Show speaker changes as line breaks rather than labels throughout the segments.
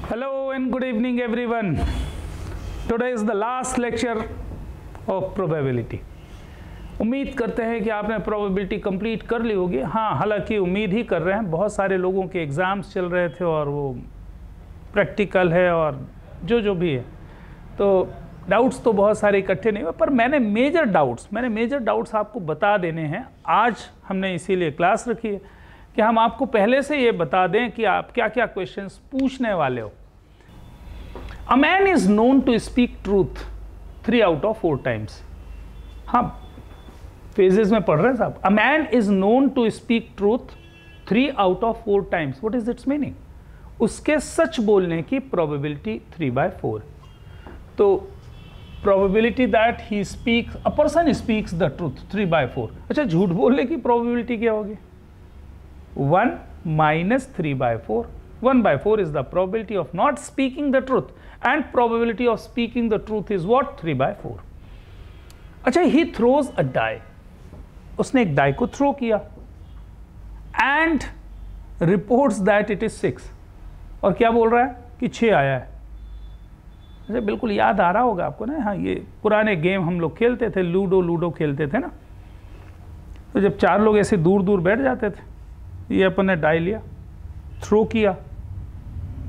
Hello and good evening everyone. Today is the last lecture of probability. उम्मीद करते हैं कि आपने probability कंप्लीट कर ली होगी। हाँ, हालांकि उम्मीद ही कर रहे हैं, बहुत सारे लोगों के एग्ज़ाम्स चल रहे थे और वो प्रैक्टिकल है और जो भी है, तो डाउट्स तो बहुत सारे इकट्ठे नहीं हुए, पर मैंने मेजर डाउट्स आपको बता देने हैं। आज हमने इसीलिए क्लास रखी है कि हम आपको पहले से ये बता दें कि आप क्या क्या क्वेश्चंस पूछने वाले हो। A man is known to speak truth 3 out of 4 times। हाँ, फेजेस में पढ़ रहे हैं साहब। A man is known to speak truth 3 out of 4 times। What is its meaning? उसके सच बोलने की प्रोबेबिलिटी 3/4। तो probability that he speaks, a person speaks the truth 3/4। अच्छा, झूठ बोलने की प्रोबेबिलिटी क्या होगी? 1 minus 3/4. 1/4 is the probability of not speaking the truth, and probability of speaking the truth is what? 3/4. अच्छा, he throws a die. उसने एक die को थ्रो किया and reports that it is 6. और क्या बोल रहा है कि 6 आया है। अच्छा, बिल्कुल याद आ रहा होगा आपको ना। हाँ, ये पुराने गेम हम लोग खेलते थे, लूडो खेलते थे ना। तो जब 4 लोग ऐसे दूर दूर बैठ जाते थे, ये अपन ने डाई लिया, थ्रो किया,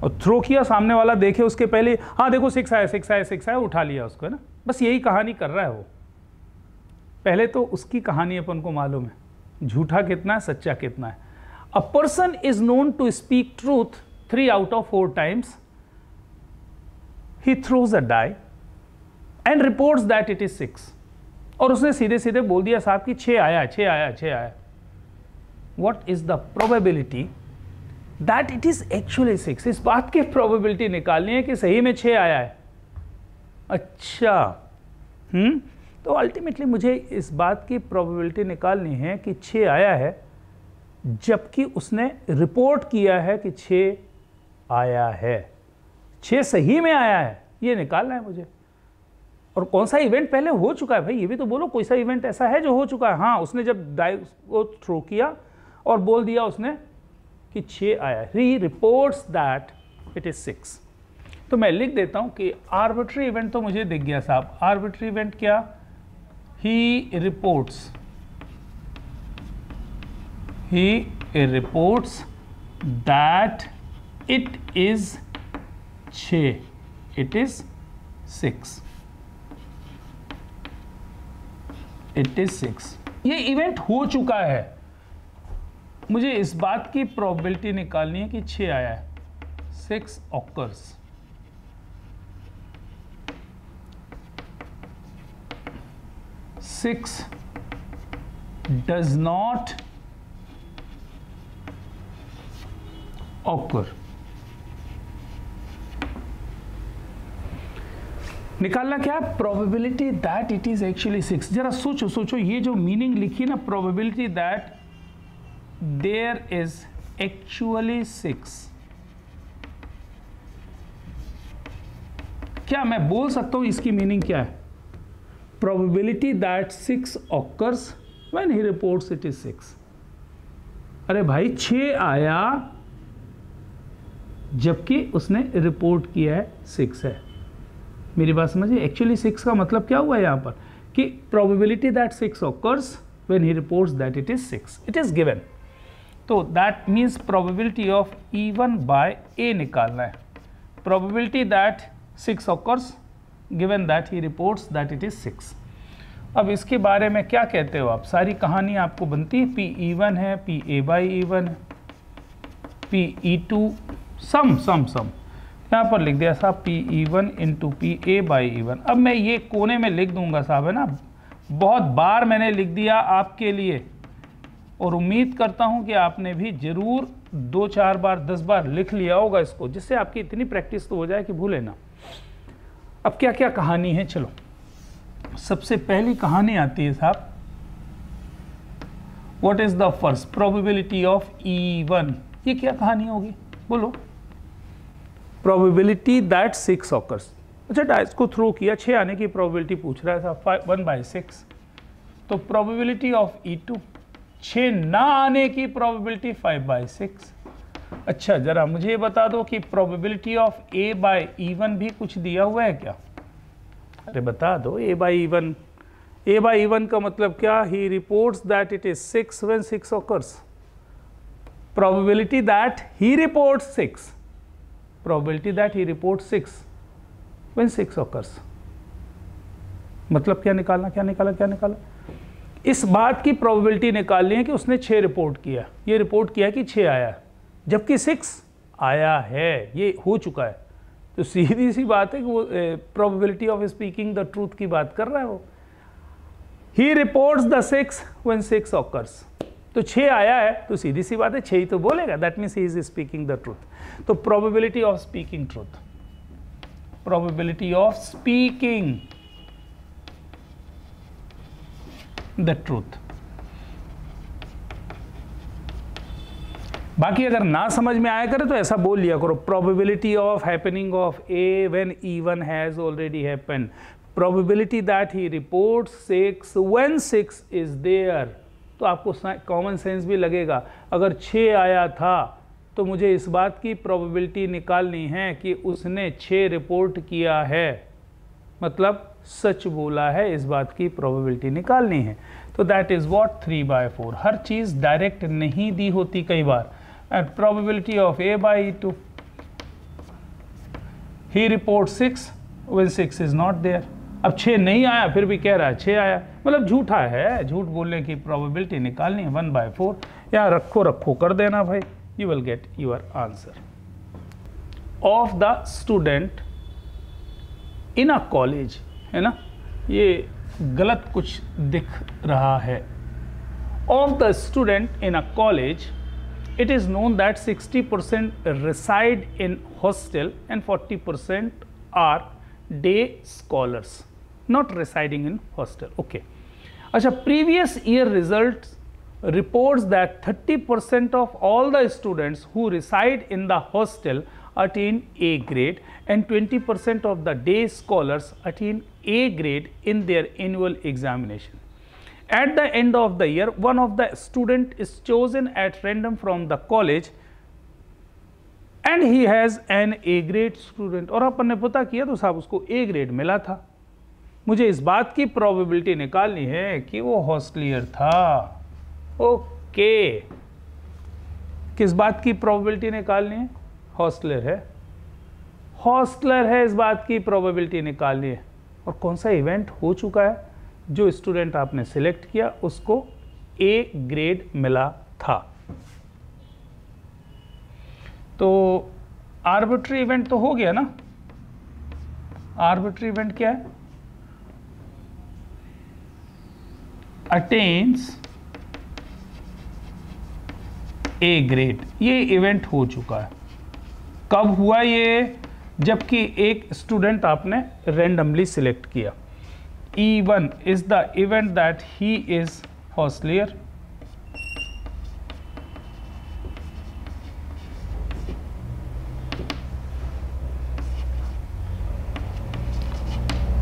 और थ्रो किया, सामने वाला देखे उसके पहले, हाँ देखो 6 आया, उठा लिया उसको, है ना। बस यही कहानी कर रहा है वो। पहले तो उसकी कहानी अपन को मालूम है, झूठा कितना है, सच्चा कितना है। A person is known to speak truth 3 out of 4 times। He throws a die and reports that it is 6। और उसने सीधे सीधे बोल दिया साहब कि 6 आया। What is the probability that it is actually 6? इस बात की probability निकालनी है कि सही में 6 आया है। अच्छा, तो अल्टीमेटली मुझे इस बात की probability निकालनी है कि 6 आया है, जबकि उसने रिपोर्ट किया है कि 6 आया है। 6 सही में आया है, ये निकालना है मुझे। और कौन सा इवेंट पहले हो चुका है भाई, ये भी तो बोलो। कोई सा इवेंट ऐसा है जो हो चुका है? हाँ, उसने जब डाई को थ्रो किया और बोल दिया उसने कि 6 आया, ही रिपोर्ट्स दैट इट इज 6। तो मैं लिख देता हूं कि आर्बिट्री इवेंट तो मुझे दिख गया साहब। आर्बिट्री इवेंट क्या? He reports that it is 6, it is 6, it is 6। ये इवेंट हो चुका है। मुझे इस बात की प्रोबेबिलिटी निकालनी है कि 6 आया है। 6 occurs। 6 does not occur। निकालना क्या है? Probability that it is actually 6। जरा सोचो, ये जो मीनिंग लिखी ना, probability that there is actually 6। क्या मैं बोल सकता हूं इसकी मीनिंग क्या है? Probability that 6 occurs when he reports it is 6। अरे भाई, 6 आया जबकि उसने रिपोर्ट किया है 6 है। मेरी बात समझिए। एक्चुअली 6 का मतलब क्या हुआ यहां पर कि probability that 6 occurs when he reports that it is 6, it is given। तो that means probability of E1 by A निकालना है। Probability that 6 occurs given that he reports that it is 6। अब इसके बारे में क्या कहते हो आप? सारी कहानी आपको बनती है। PE1 है, PA by E1 है, PE2 सम यहाँ पर लिख दिया साहब PE1 into PA by E1। अब मैं ये कोने में लिख दूंगा साहब, है ना। बहुत बार मैंने लिख दिया आपके लिए, और उम्मीद करता हूं कि आपने भी जरूर 2-4 बार 10 बार लिख लिया होगा इसको, जिससे आपकी इतनी प्रैक्टिस तो हो जाए कि भूले ना। अब क्या क्या कहानी है, चलो। सबसे पहली कहानी आती है साहब, what is the first probability of E1। ये क्या कहानी होगी बोलो? Probability that 6 occurs। अच्छा, डाइस को थ्रो किया, 6 आने की प्रोबेबिलिटी पूछ रहा है साहब, 1/6। तो प्रोबेबिलिटी ऑफ E2, 6 ना आने की प्रोबेबिलिटी 5/6। अच्छा जरा मुझे ये बता दो कि probability of A by even भी कुछ दिया हुआ है क्या? अरे बता दो, A by even, A by even का मतलब क्या? He reports that it is 6 when 6 occurs. Probability that he reports 6, probability that he reports 6 when 6 occurs. मतलब क्या निकालना, क्या निकाला, क्या निकाला? इस बात की प्रोबेबिलिटी निकालनी है कि उसने 6 रिपोर्ट किया, ये रिपोर्ट किया कि 6 आया, जबकि 6 आया है, ये हो चुका है। तो सीधी सी बात है कि वो probability of speaking the truth की बात कर रहा है वो। ही रिपोर्ट्स द 6 व्हेन 6 occurs. तो 6 आया है तो सीधी सी बात है 6 ही तो बोलेगा, that means he is speaking the truth. तो probability of speaking truth, probability of speaking the truth. बाकी अगर ना समझ में आया करे तो ऐसा बोल लिया करो, probability of happening of A when event has already happened, probability that he reports 6 when 6 is there. तो आपको कॉमन सेंस भी लगेगा, अगर 6 आया था तो मुझे इस बात की प्रोबेबिलिटी निकालनी है कि उसने 6 रिपोर्ट किया है, मतलब सच बोला है, इस बात की प्रोबेबिलिटी निकालनी है। तो दैट इज व्हाट 3/4। हर चीज़ डायरेक्ट नहीं दी होती कई बार। And probability of A by 2, he report 6 when 6 is not there. अब 6 नहीं आया फिर भी कह रहा है 6 आया, मतलब झूठा है, झूठ बोलने की प्रोबेबिलिटी निकालनी है 1/4। यहाँ रखो कर देना भाई, you will get your answer. Of the student in a college, है ना, ये गलत कुछ दिख रहा है। Of the student in a college it is known that 60% reside in hostel and 40% are day scholars not residing in hostel. Okay. अच्छा, previous year results reports that 30% of all the students who reside in the hostel attain A grade and 20% of the day scholars attain A grade in their annual examination. At the end of the year, one of the student is chosen at random from the college and he has an A grade student. और अपन ने पता किया तो साहब उसको A grade मिला था। मुझे इस बात की प्रोबेबिलिटी निकालनी है कि वो हॉस्टलियर था। ओके, किस बात की प्रोबेबिलिटी निकालनी है? हॉस्टलर है, हॉस्टलर है, इस बात की प्रोबेबिलिटी निकालनी है। और कौन सा इवेंट हो चुका है? जो स्टूडेंट आपने सिलेक्ट किया उसको A ग्रेड मिला था। तो आर्बिट्री इवेंट तो हो गया ना। आर्बिट्री इवेंट क्या है? अटेन्स A ग्रेड, ये इवेंट हो चुका है। कब हुआ ये? जबकि एक स्टूडेंट आपने रैंडमली सिलेक्ट किया। E1 is the event that he is hostelier.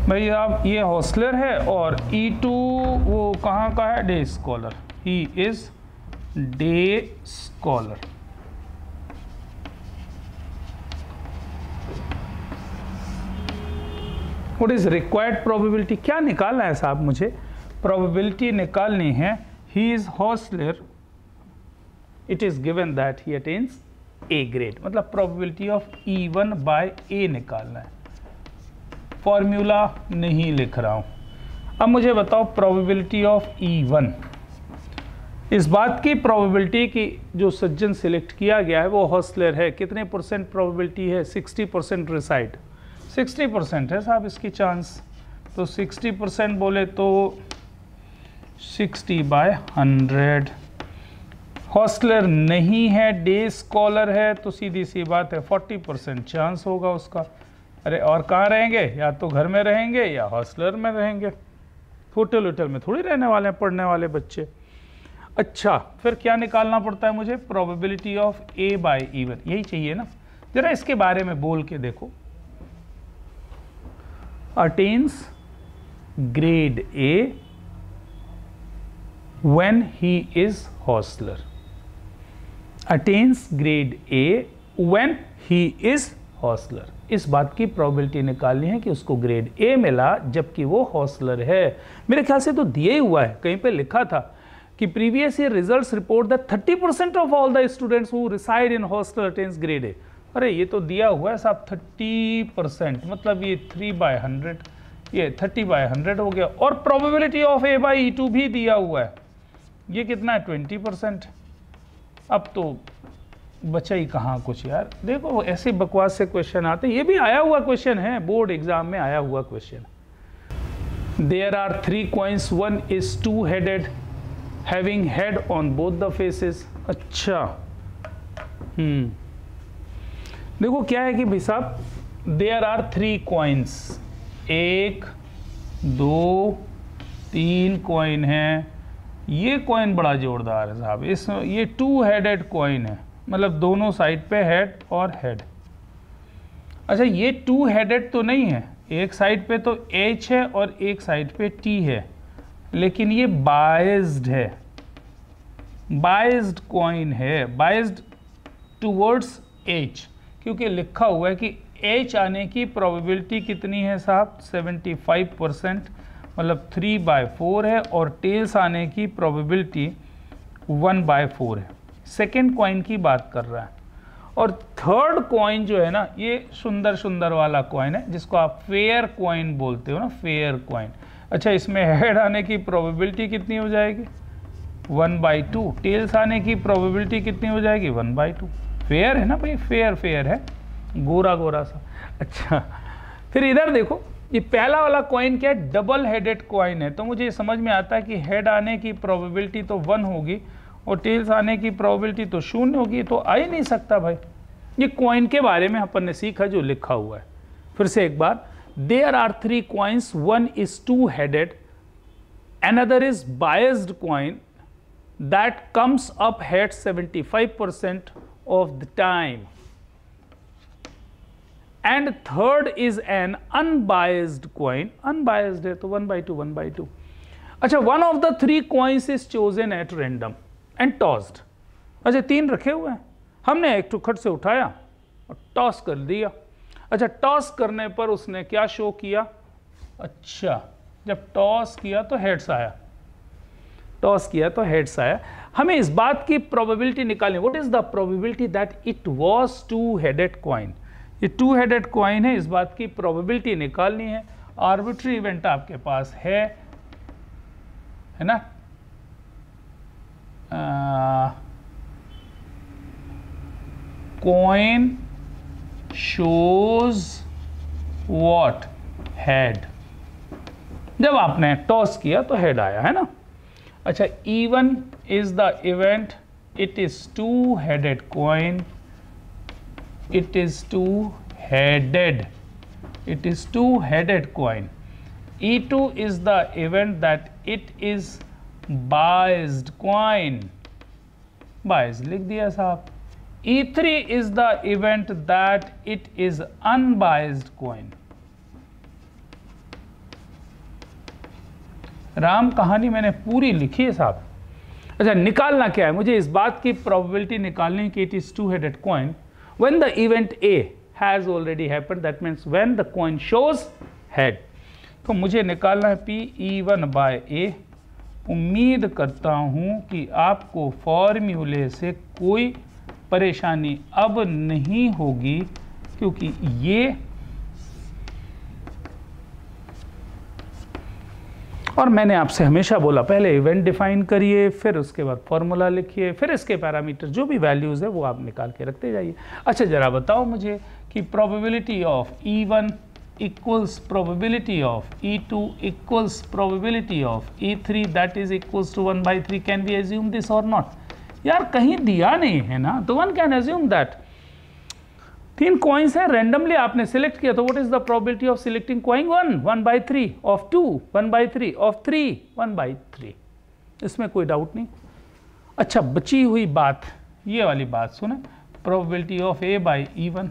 भाई आप ये हॉस्टलर है और E2 वो कहाँ का है? Day scholar. He is day scholar. What is required probability? क्या निकालना है साहब? मुझे probability निकालनी है। He is hostler. It is given that he attains A grade. मतलब probability of E1 by A निकालना है। फॉर्मूला नहीं लिख रहा हूँ। अब मुझे बताओ probability of E1। इस बात की probability कि जो सज्जन सिलेक्ट किया गया है वो hostler है, कितने परसेंट probability है? 60% रिसाइड। 60% है साहब इसकी चांस। तो 60% बोले तो 60/100। हॉस्टलर नहीं है, डे स्कॉलर है, तो सीधी सी बात है 40% चांस होगा उसका। अरे और कहाँ रहेंगे? या तो घर में रहेंगे या हॉस्टलर में रहेंगे। होटल वोटल में थोड़ी रहने वाले हैं पढ़ने वाले बच्चे। अच्छा, फिर क्या निकालना पड़ता है मुझे? Probability of A by E one, यही चाहिए ना। जरा इसके बारे में बोल के देखो। attains grade A when he is hostler। Attends grade A when he is hostler. इस बात की प्रोबेबिलिटी निकालनी है कि उसको ग्रेड ए मिला जबकि वो हॉस्लर है। मेरे ख्याल से तो दिया ही हुआ है, कहीं पे लिखा था कि previous year results report that 30% of all the students who reside in hostel attains grade A. अरे ये तो दिया हुआ है साहब 30%, मतलब ये 3/100, ये 30/100 हो गया। और probability of A by E2 भी दिया हुआ है, ये कितना है 20%। अब तो बचा ही कहाँ कुछ यार। देखो ऐसे बकवास से क्वेश्चन आते हैं, ये भी आया हुआ क्वेश्चन है, बोर्ड एग्जाम में आया हुआ question. There are 3 coins, one is two-headed having head on both the faces। अच्छा देखो क्या है कि भाई साहब देयर आर 3 coins, 1 2 3 कॉइन है। ये कॉइन बड़ा जोरदार है साहब, इस ये 2-headed कॉइन है, मतलब दोनों साइड पे हेड और हेड। अच्छा ये 2-headed तो नहीं है, एक साइड पे तो H है और एक साइड पे T है, लेकिन ये बाइज्ड है, बाइज्ड कॉइन है, बाइज्ड टूवर्ड्स H, क्योंकि लिखा हुआ है कि H आने की प्रोबेबिलिटी कितनी है साहब 75%, मतलब 3/4 है, और टेल्स आने की प्रोबेबिलिटी 1/4 है। सेकेंड कॉइन की बात कर रहा है। और थर्ड कॉइन जो है ना, ये सुंदर सुंदर वाला कॉइन है जिसको आप फेयर कॉइन बोलते हो ना, फेयर कॉइन। अच्छा इसमें हेड आने की प्रोबेबिलिटी कितनी हो जाएगी 1/2, टेल्स आने की प्रोबेबिलिटी कितनी हो जाएगी 1/2। फेयर है ना भाई, फेयर फेयर है, गोरा गोरा सा। अच्छा फिर इधर देखो, ये पहला वाला कॉइन क्या है, डबल हेडेड कॉइन है, तो मुझे ये समझ में आता है कि हेड आने की प्रोबेबिलिटी तो 1 होगी और टेल्स आने की प्रोबेबिलिटी तो 0 होगी, तो आ ही नहीं सकता भाई। ये कॉइन के बारे में अपन ने सीखा जो लिखा हुआ है। फिर से एक बार, there are 3 coins, one is two-headed, another is biased coin that comes up head 75% of the time, and third is an unbiased coin, unbiased है तो 1/2 1/2। अच्छा one of the 3 coins is chosen at random and tossed। अच्छा 3 रखे हुए हैं, हमने एक टुकड़ से उठाया और टॉस कर दिया। अच्छा टॉस करने पर उसने क्या शो किया, अच्छा जब टॉस किया तो हेड्स आया, टॉस किया तो हेड्स आया। हमें इस बात की प्रोबेबिलिटी निकालनी, what is the probability that it was 2-headed coin. ये 2-headed कॉइन है, इस बात की प्रोबेबिलिटी निकालनी है। आर्बिट्री इवेंट आपके पास है ना, coin shows what head, जब आपने टॉस किया तो हेड आया है ना। अच्छा even is the event, it is 2-headed coin, it is 2-headed, it is 2-headed coin। E2 is the event that it is biased coin, biased लिख दिया साहब। E3 is the event that it is unbiased coin। Ram कहानी मैंने पूरी लिखी है साहब। अच्छा निकालना क्या है, मुझे इस बात की प्रोबेबिलिटी निकालनी है कि it is 2-headed coin when the event A has already happened, that means when the coin shows head। तो मुझे निकालना है P(E1/A)। उम्मीद करता हूं कि आपको फॉर्मूले से कोई परेशानी अब नहीं होगी, क्योंकि ये और मैंने आपसे हमेशा बोला पहले इवेंट डिफाइन करिए, फिर उसके बाद फॉर्मूला लिखिए, फिर इसके पैरामीटर जो भी वैल्यूज़ है वो आप निकाल के रखते जाइए। अच्छा ज़रा बताओ मुझे कि probability of E1 equals probability of E2 equals probability of E3 that is equals to 1/3। Can we assume this और नॉट? यार कहीं दिया नहीं है ना, तो one can assume that 3 coins है, रैंडमली आपने सिलेक्ट किया, तो what is the probability of selecting coin 1/3, of 2 1/3, of 3 1/3। इसमें कोई डाउट नहीं। अच्छा बची हुई बात, ये वाली बात सुने, प्रोबेबिलिटी ऑफ A/E1।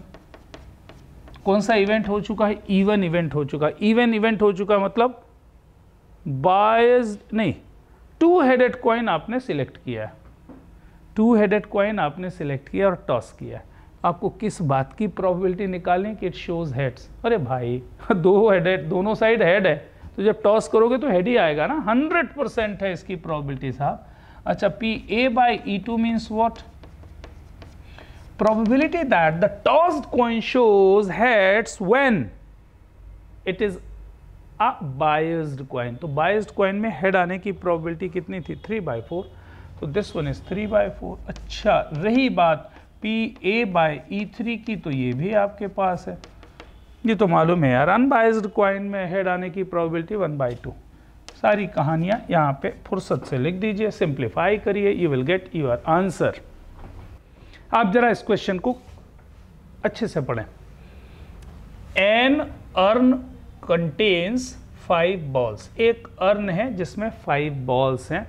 कौन सा इवेंट हो चुका है? इवन इवेंट हो चुका है। इवन इवेंट हो चुका मतलब बायस्ड नहीं, 2-headed कॉइन आपने सिलेक्ट किया है, टू हेडेड कॉइन आपने सिलेक्ट किया और टॉस किया, आपको किस बात की प्रोबेबिलिटी निकालें कि इट शोज हेड्स? अरे भाई दो हेड, दोनों साइड हेड है, तो जब टॉस करोगे तो हेड ही आएगा ना, 100% है इसकी प्रोबेबिलिटी साहब। अच्छा, PA/E2 means what? Probability that the tossed coin shows heads when it is a biased coin. तो biased coin में head आने की probability कितनी थी? 3/4. तो this one is 3/4. अच्छा, रही बात PA/E3 की, तो ये भी आपके पास है, ये तो मालूम है यार, अनबाइज्ड coin में head आने की probability 1/2. सारी कहानियां यहाँ पे फुर्सत से लिख दीजिए, सिंप्लीफाई करिए, you will get your answer. आप जरा इस क्वेश्चन को अच्छे से पढ़ें। एन अर्न कंटेन्स 5 बॉल्स, एक अर्न है जिसमें 5 बॉल्स हैं।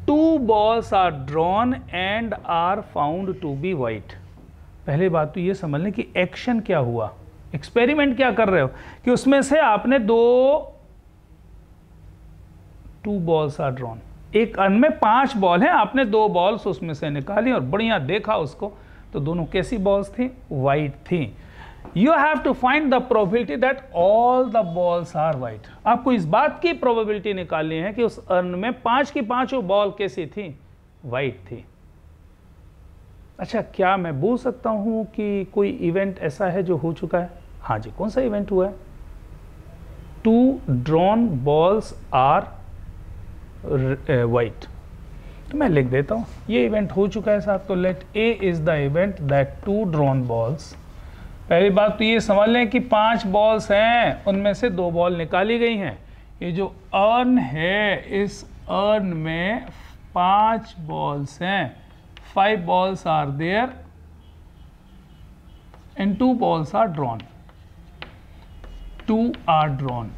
2 balls are drawn and are found to be white. पहले बात तो ये समझ लें कि एक्शन क्या हुआ, एक्सपेरिमेंट क्या कर रहे हो कि उसमें से आपने 2 बॉल्स आर ड्रॉन, एक अर्न में 5 बॉल हैं, आपने 2 बॉल्स उसमें से निकाली और बढ़िया देखा उसको, तो दोनों कैसी बॉल्स थी? वाइट थी। You have to find the probability that all the balls are white. आपको इस बात की प्रोबेबिलिटी निकालनी है कि उस अर्न में 5 की 5 बॉल कैसी थी? वाइट थी। अच्छा, क्या मैं बोल सकता हूं कि कोई इवेंट ऐसा है जो हो चुका है? हाँ जी, कौन सा इवेंट हुआ है? 2 ड्रॉन बॉल्स आर वाइट। तो मैं लिख देता हूं ये इवेंट हो चुका है साहब। तो let A is the event that 2 drawn balls. पहली बात तो ये समझ लें कि 5 बॉल्स हैं, उनमें से 2 बॉल निकाली गई हैं। ये जो अर्न है, इस अर्न में 5 बॉल्स हैं, 5 balls are there and 2 balls are drawn. 2 are drawn,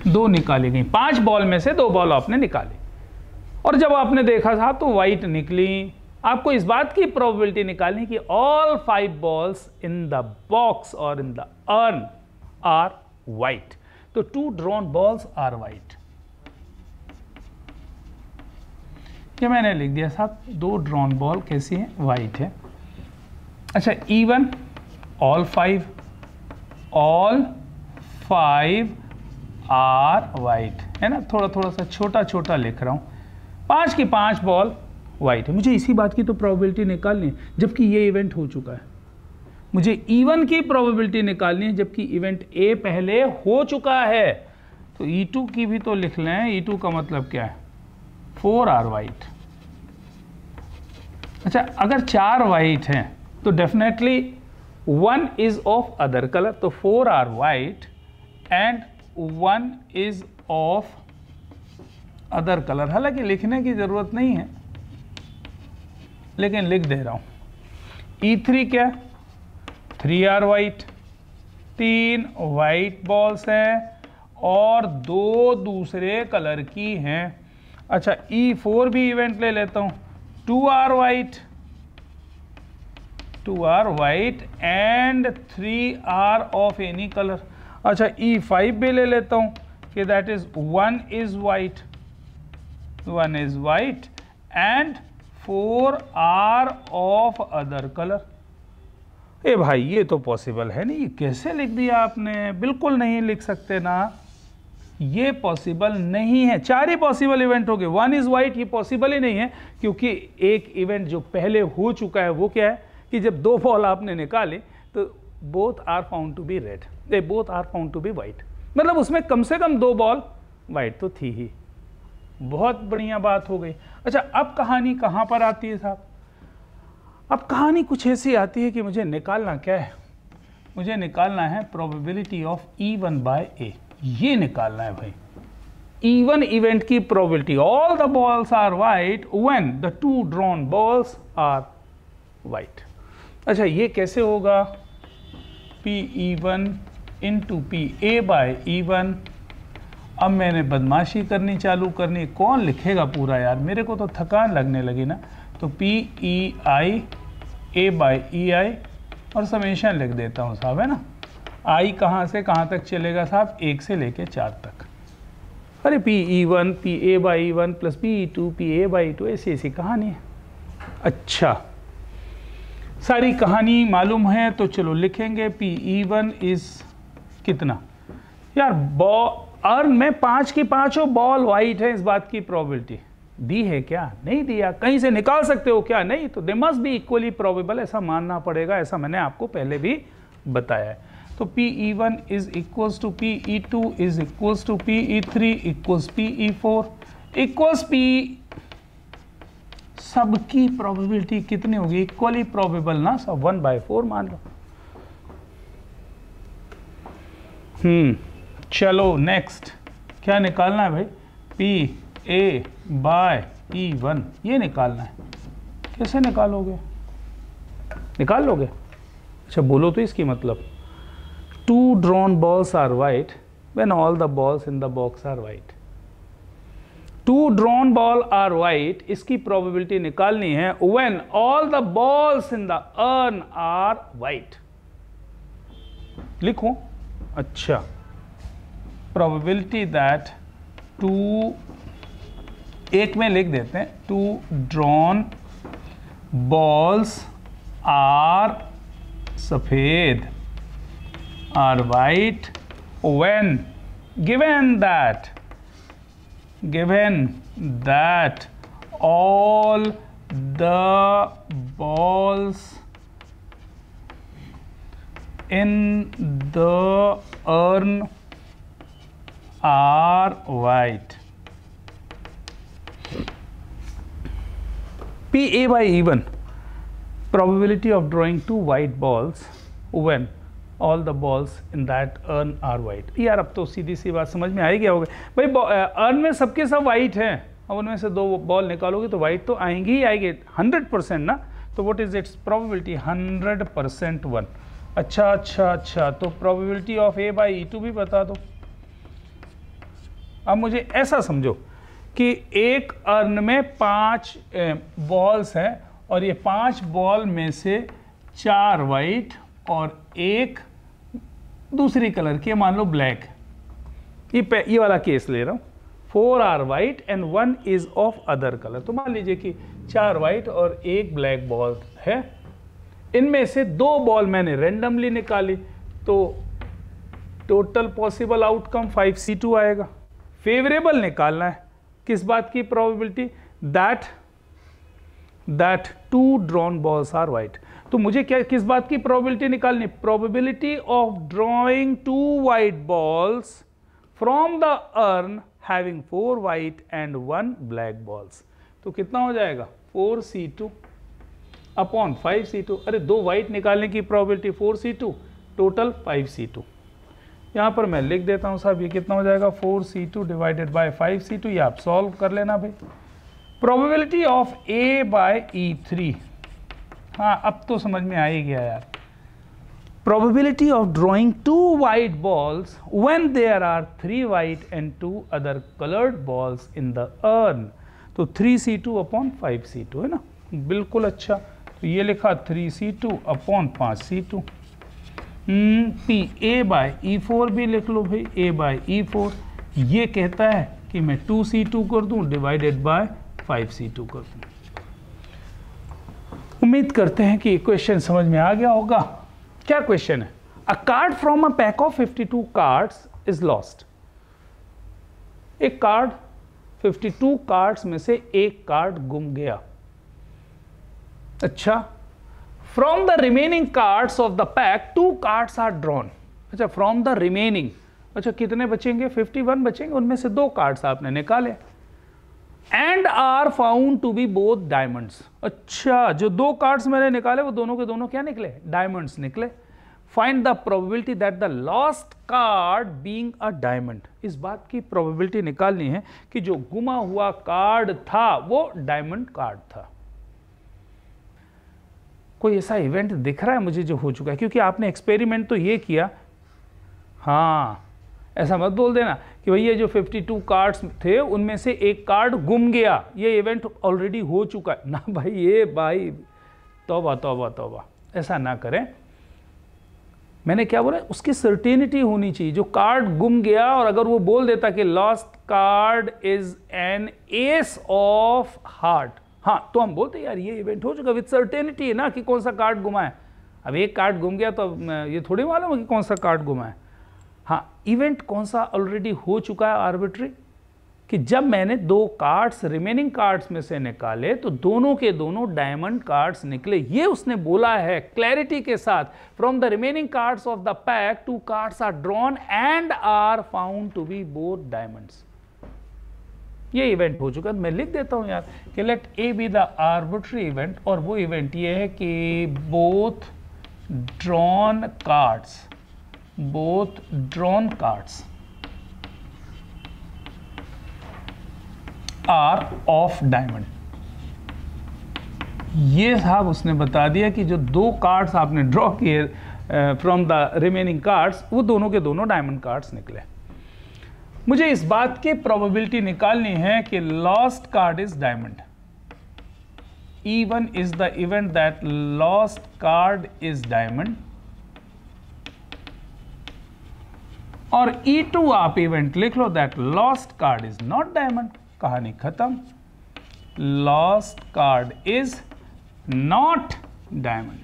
2 निकाली गई, 5 बॉल में से 2 बॉल आपने निकाली, और जब आपने देखा था तो वाइट निकली। आपको इस बात की प्रोबेबिलिटी निकालनी कि all 5 balls in the box और in the urn are white. तो 2 ड्रॉन बॉल्स आर वाइट, ये मैंने लिख दिया साहब। 2 ड्रॉन बॉल कैसी है? वाइट है। अच्छा, इवन ऑल 5 आर वाइट है ना, थोड़ा थोड़ा सा छोटा छोटा लिख रहा हूं। 5 की 5 बॉल वाइट है। मुझे इसी बात की तो प्रोबेबिलिटी निकालनी है, जबकि ये इवेंट हो चुका है। मुझे इवन की प्रोबेबिलिटी निकालनी है, जबकि इवेंट ए पहले हो चुका है। तो E2 की भी तो लिख लें। E2 का मतलब क्या है? 4 आर वाइट। अच्छा, अगर 4 वाइट हैं तो definitely 1 is of other colour, तो 4 are white and 1 is of other colour. हालांकि लिखने की जरूरत नहीं है, लेकिन लिख दे रहा हूं। E3 क्या? 3 आर वाइट, 3 वाइट बॉल्स हैं और 2 दूसरे कलर की हैं। अच्छा, E4 भी इवेंट ले लेता हूं। 2 are white, 2 are white and 3 are of any colour. अच्छा, E5 भी ले लेता हूं कि that is 1 is white, 1 is white and 4 are of other colour. ए भाई, ये तो पॉसिबल है नहीं। ये कैसे लिख दिया आपने? बिल्कुल नहीं लिख सकते ना, ये पॉसिबल नहीं है। 4 ही पॉसिबल इवेंट हो गए, 1 इज वाइट, ये पॉसिबल ही नहीं है, क्योंकि एक इवेंट जो पहले हो चुका है वो क्या है कि जब 2 बॉल आपने निकाले तो both are found to be red, they both are found to be white. मतलब उसमें कम से कम 2 बॉल वाइट तो थी ही। बहुत बढ़िया बात हो गई। अच्छा, अब कहानी कहां पर आती है साहब? अब कहानी कुछ ऐसी आती है कि मुझे निकालना क्या है? मुझे निकालना है प्रोबेबिलिटी ऑफ E1/A। ये निकालना है भाई, इवन इवेंट की probability. All the balls are white when the 2 drawn balls are white. अच्छा, ये कैसे होगा? P1 into PA/E1। अब मैंने बदमाशी करनी चालू करनी। कौन लिखेगा पूरा यार? मेरे को तो थकान लगने लगी ना। तो PEI A/EI और समेशन लिख देता हूँ साहब, है ना। I कहाँ से कहाँ तक चलेगा साहब? 1 से लेके 4 तक। अरे PE1 PA/E1 plus PE2 PA/E2 ऐसी कहानी है। अच्छा, सारी कहानी मालूम है तो चलो लिखेंगे PE1 इज कितना यार, अर्न में 5 की 5 बॉल वाइट है, इस बात की प्रोबेबिलिटी दी है क्या? नहीं दिया। कहीं से निकाल सकते हो क्या? नहीं। तो they must be equally probable, ऐसा मानना पड़ेगा, ऐसा मैंने आपको पहले भी बताया है। तो PE1 is equals to PE2 is equals to PE3 equals PE4 equals P, सबकी प्रोबेबिलिटी कितनी होगी? इक्वली प्रोबेबल ना, सब 1/4 मान लो। चलो नेक्स्ट क्या निकालना है भाई? PA/E1 ये निकालना है। कैसे निकालोगे? निकाल लोगे? अच्छा बोलो तो इसकी मतलब। 2 drawn balls are white when all the balls in the box are white. 2 drawn ball are white, इसकी प्रोबेबिलिटी निकालनी है when all the balls in the urn are white. लिखो। अच्छा, प्रोबेबिलिटी दैट 2, एक में लिख देते हैं, 2 drawn balls are सफेद are white when given that all the balls in the urn are white. PA/E1 probability of drawing 2 white balls when all the balls in that urn are white. यार अब तो सीधी सी बात समझ में आ ही गया होगा भाई, अर्न में सबके सब वाइट हैं, अब उनमें से 2 बॉल निकालोगे तो वाइट तो आएंगी ही आएंगे 100% ना। तो व्हाट इज इट्स प्रोबेबिलिटी? 100% 1। अच्छा, तो प्रोबेबिलिटी ऑफ A/E2 भी बता दो। अब मुझे ऐसा समझो कि एक अर्न में 5 बॉल्स हैं और ये 5 बॉल में से 4 वाइट और 1 दूसरी कलर की, मान लो ब्लैक। ये वाला केस ले रहा हूँ। 4 are white and 1 is of other colour. तो मान लीजिए कि 4 वाइट और 1 ब्लैक बॉल है, इनमें से 2 बॉल मैंने रेंडमली निकाली, तो टोटल पॉसिबल आउटकम 5C2 आएगा। फेवरेबल निकालना है, किस बात की probability? That 2 drawn balls are white. तो मुझे क्या, किस बात की प्रोबेबिलिटी निकालनी? Probability of drawing 2 white balls from the urn having 4 white and 1 black balls. तो कितना हो जाएगा? 4C2 upon 5C2। अरे 2 वाइट निकालने की प्रोबेबिलिटी 4C2, टोटल 5C2। यहाँ पर मैं लिख देता हूँ साहब, ये कितना हो जाएगा? 4C2 divided by 5C2। ये आप सॉल्व कर लेना भाई। प्रोबेबिलिटी ऑफ A/E3, हाँ अब तो समझ में आ ही गया यार। Probability of drawing 2 white balls when there are 3 white and 2 other coloured balls in the urn. तो 3C2 अपॉन 5C2 है ना, बिल्कुल। अच्छा, तो ये लिखा 3C2 अपॉन 5C2। PA/E4 भी लिख लो भाई। A/E4 ये कहता है कि मैं 2C2 कर दूं डिवाइडेड बाय 5C2 कर दूं। उम्मीद करते हैं कि क्वेश्चन समझ में आ गया होगा। क्या क्वेश्चन है? A card from a pack of 52 cards is lost. एक कार्ड, 52 कार्ड्स में से एक कार्ड गुम गया। अच्छा, from the remaining cards of the pack 2 cards are drawn. अच्छा, फ्रॉम द रिमेनिंग, अच्छा कितने बचेंगे? 51 बचेंगे, उनमें से 2 कार्ड्स आपने निकाले। And are found to be both diamonds. अच्छा, जो 2 कार्ड्स मैंने निकाले वो दोनों के दोनों क्या निकले? डायमंड्स निकले। Find the probability that the lost card being a diamond. इस बात की प्रोबेबिलिटी निकालनी है कि जो गुमा हुआ कार्ड था वो डायमंड कार्ड था। कोई ऐसा इवेंट दिख रहा है मुझे जो हो चुका है? क्योंकि आपने एक्सपेरिमेंट तो ये किया। हाँ, ऐसा मत बोल देना कि भैया जो 52 कार्ड्स थे उनमें से एक कार्ड गुम गया, ये इवेंट ऑलरेडी हो चुका है ना भाई। ये भाई तौबा तौबा तौबा, ऐसा ना करें। मैंने क्या बोला, उसकी सर्टेनिटी होनी चाहिए। जो कार्ड गुम गया और अगर वो बोल देता कि lost card is an S of heart, हाँ तो हम बोलते यार ये इवेंट हो चुका, विद सर्टेनिटी है ना कि कौन सा कार्ड गुमा है। अब एक कार्ड गुम गया तो ये थोड़ी मालूम है कि कौन सा कार्ड गुमा है। हाँ, इवेंट कौन सा ऑलरेडी हो चुका है आर्बिट्री, कि जब मैंने 2 कार्ड्स रिमेनिंग कार्ड्स में से निकाले तो दोनों के दोनों डायमंड कार्ड्स निकले। ये उसने बोला है क्लैरिटी के साथ, from the remaining cards of the pack 2 cards are drawn and are found to be both diamonds. ये इवेंट हो चुका है। मैं लिख देता हूं यार कि let A be the arbitrary event, और वो इवेंट ये है कि both drawn cards are of diamond. ये साहब उसने बता दिया कि जो 2 कार्ड्स आपने ड्रॉ किए फ्रॉम द रिमेनिंग कार्ड्स, वो दोनों के दोनों डायमंड कार्ड्स निकले। मुझे इस बात की प्रोबेबिलिटी निकालनी है कि lost card is diamond. E1 is the event that lost card is diamond, और E2 आप इवेंट लिख लो that lost card is not diamond. कहानी खत्म, lost card is not diamond.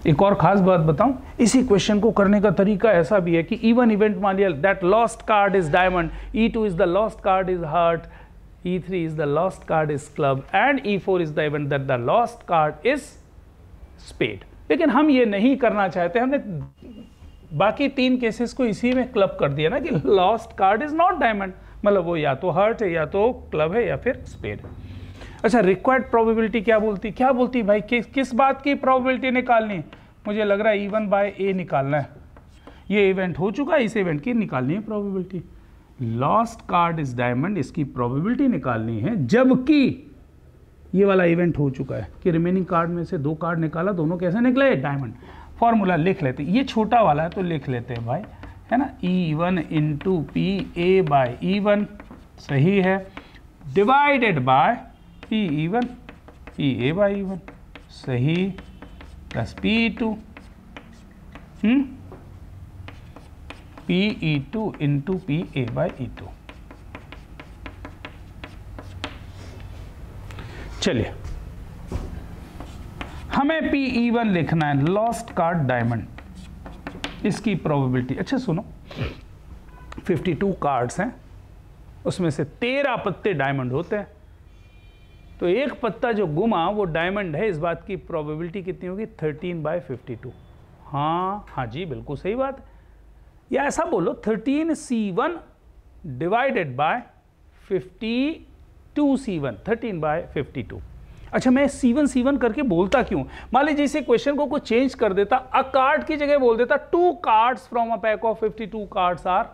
एक और खास बात बताऊं, इसी क्वेश्चन को करने का तरीका ऐसा भी है कि E1 इवेंट मान लिया that lost card is diamond, E2 is the lost card is heart, E3 is the lost card is club, and E4 is the event that the lost card is spade. लेकिन हम ये नहीं करना चाहते, हमने बाकी 3 केसेस को इसी में क्लब कर दिया ना कि lost card is not diamond, मतलब वो या तो हार्ट है या तो क्लब है या फिर स्पेड। अच्छा, रिक्वायर्ड प्रोबेबिलिटी क्या बोलती भाई, किस बात की प्रोबेबिलिटी निकालनी है? मुझे लग रहा है E1 बाय A निकालना है। ये इवेंट हो चुका है, इस इवेंट की निकालनी है probability. Lost card is diamond, इसकी प्रोबेबिलिटी निकालनी है, जबकि ये वाला इवेंट हो चुका है कि रिमेनिंग कार्ड में से 2 कार्ड निकाला, दोनों कैसे निकले? डायमंड। फॉर्मूला लिख लेते, ये छोटा वाला है तो लिख लेते हैं भाई, है ना, E1 into P A by E1 सही है, divided by P A by E1 सही, plus P2 PE2 into P A by E2। चलिए, हमें PE1 लिखना है, लॉस्ट कार्ड डायमंड, इसकी प्रोबेबिलिटी। अच्छा सुनो, 52 कार्ड्स हैं, उसमें से 13 पत्ते डायमंड होते हैं, तो एक पत्ता जो गुमा वो डायमंड है, इस बात की प्रोबेबिलिटी कितनी होगी? 13/52। हाँ जी, बिल्कुल सही बात है। या ऐसा बोलो 13C1 डिवाइडेड बाय 52C1, 13/52। अच्छा, मैं C1 करके बोलता क्यों? मान लीजिए इसे क्वेश्चन को कुछ चेंज कर देता, अ कार्ड की जगह बोल देता 2 cards from a pack of 52 cards are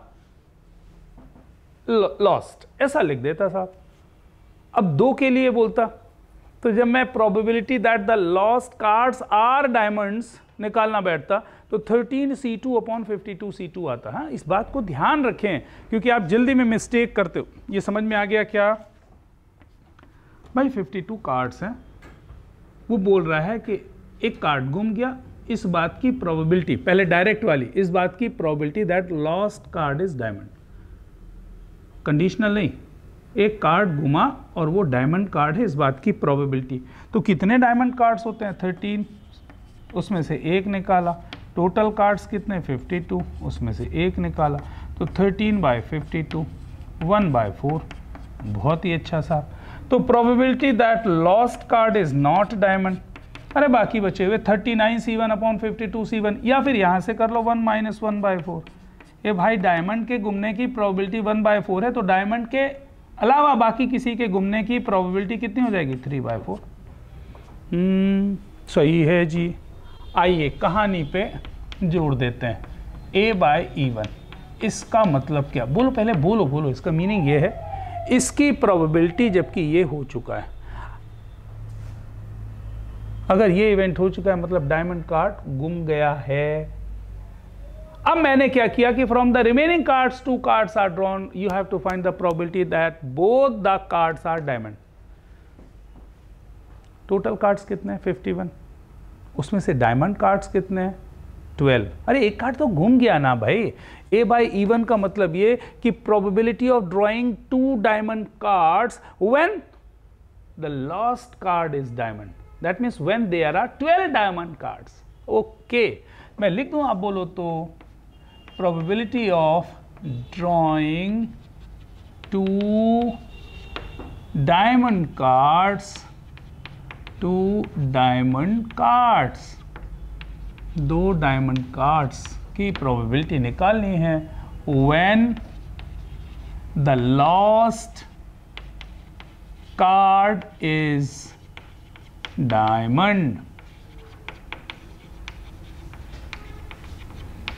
lost, ऐसा लिख देता साहब। अब 2 के लिए बोलता, तो जब मैं probability that the lost cards are diamonds निकालना बैठता तो 13C2/52C2 आता है। इस बात को ध्यान रखें क्योंकि आप जल्दी में मिस्टेक करते हो। ये समझ में आ गया क्या भाई? 52 कार्ड्स हैं, वो बोल रहा है कि एक कार्ड गुम गया, इस बात की प्रोबेबिलिटी, पहले डायरेक्ट वाली, इस बात की probability that lost card is diamond, conditional नहीं, एक कार्ड गुमा और वो डायमंड कार्ड है, इस बात की प्रोबेबिलिटी। तो कितने डायमंड कार्ड्स होते हैं? 13, उसमें से 1 निकाला। टोटल कार्ड्स कितने? 52, उसमें से 1 निकाला, तो 13/52, 1/4। बहुत ही अच्छा सा। तो probability that lost card is not diamond, अरे बाकी बचे हुए 39C1/52C1, या फिर यहाँ से कर लो 1 - 1/4। ये भाई डायमंड के गुमने की प्रोबेबिलिटी 1/4 है, तो डायमंड के अलावा बाकी किसी के गुमने की प्रोबेबिलिटी कितनी हो जाएगी? 3/4। सही है जी। आइए कहानी पे जोड़ देते हैं, A/E1। इसका मतलब क्या? बोलो पहले, बोलो। इसका मीनिंग ये है, इसकी प्रोबेबिलिटी जबकि ये हो चुका है, अगर ये इवेंट हो चुका है मतलब डायमंड कार्ड गुम गया है। अब मैंने क्या किया कि from the remaining cards 2 cards are drawn, you have to find the probability that both the cards are diamond. Total cards कितने हैं 51, उसमें से डायमंड कार्ड्स कितने हैं 12। अरे एक कार्ड तो घूम गया ना भाई। A by E1 का मतलब ये कि probability of drawing 2 diamond cards when the last card is diamond, that means when there are 12 diamond cards. Okay, मैं लिख दूं, आप बोलो तो probability of drawing 2 diamond cards, 2 diamond cards, 2 diamond cards की प्रोबेबिलिटी निकालनी है when the last card is diamond.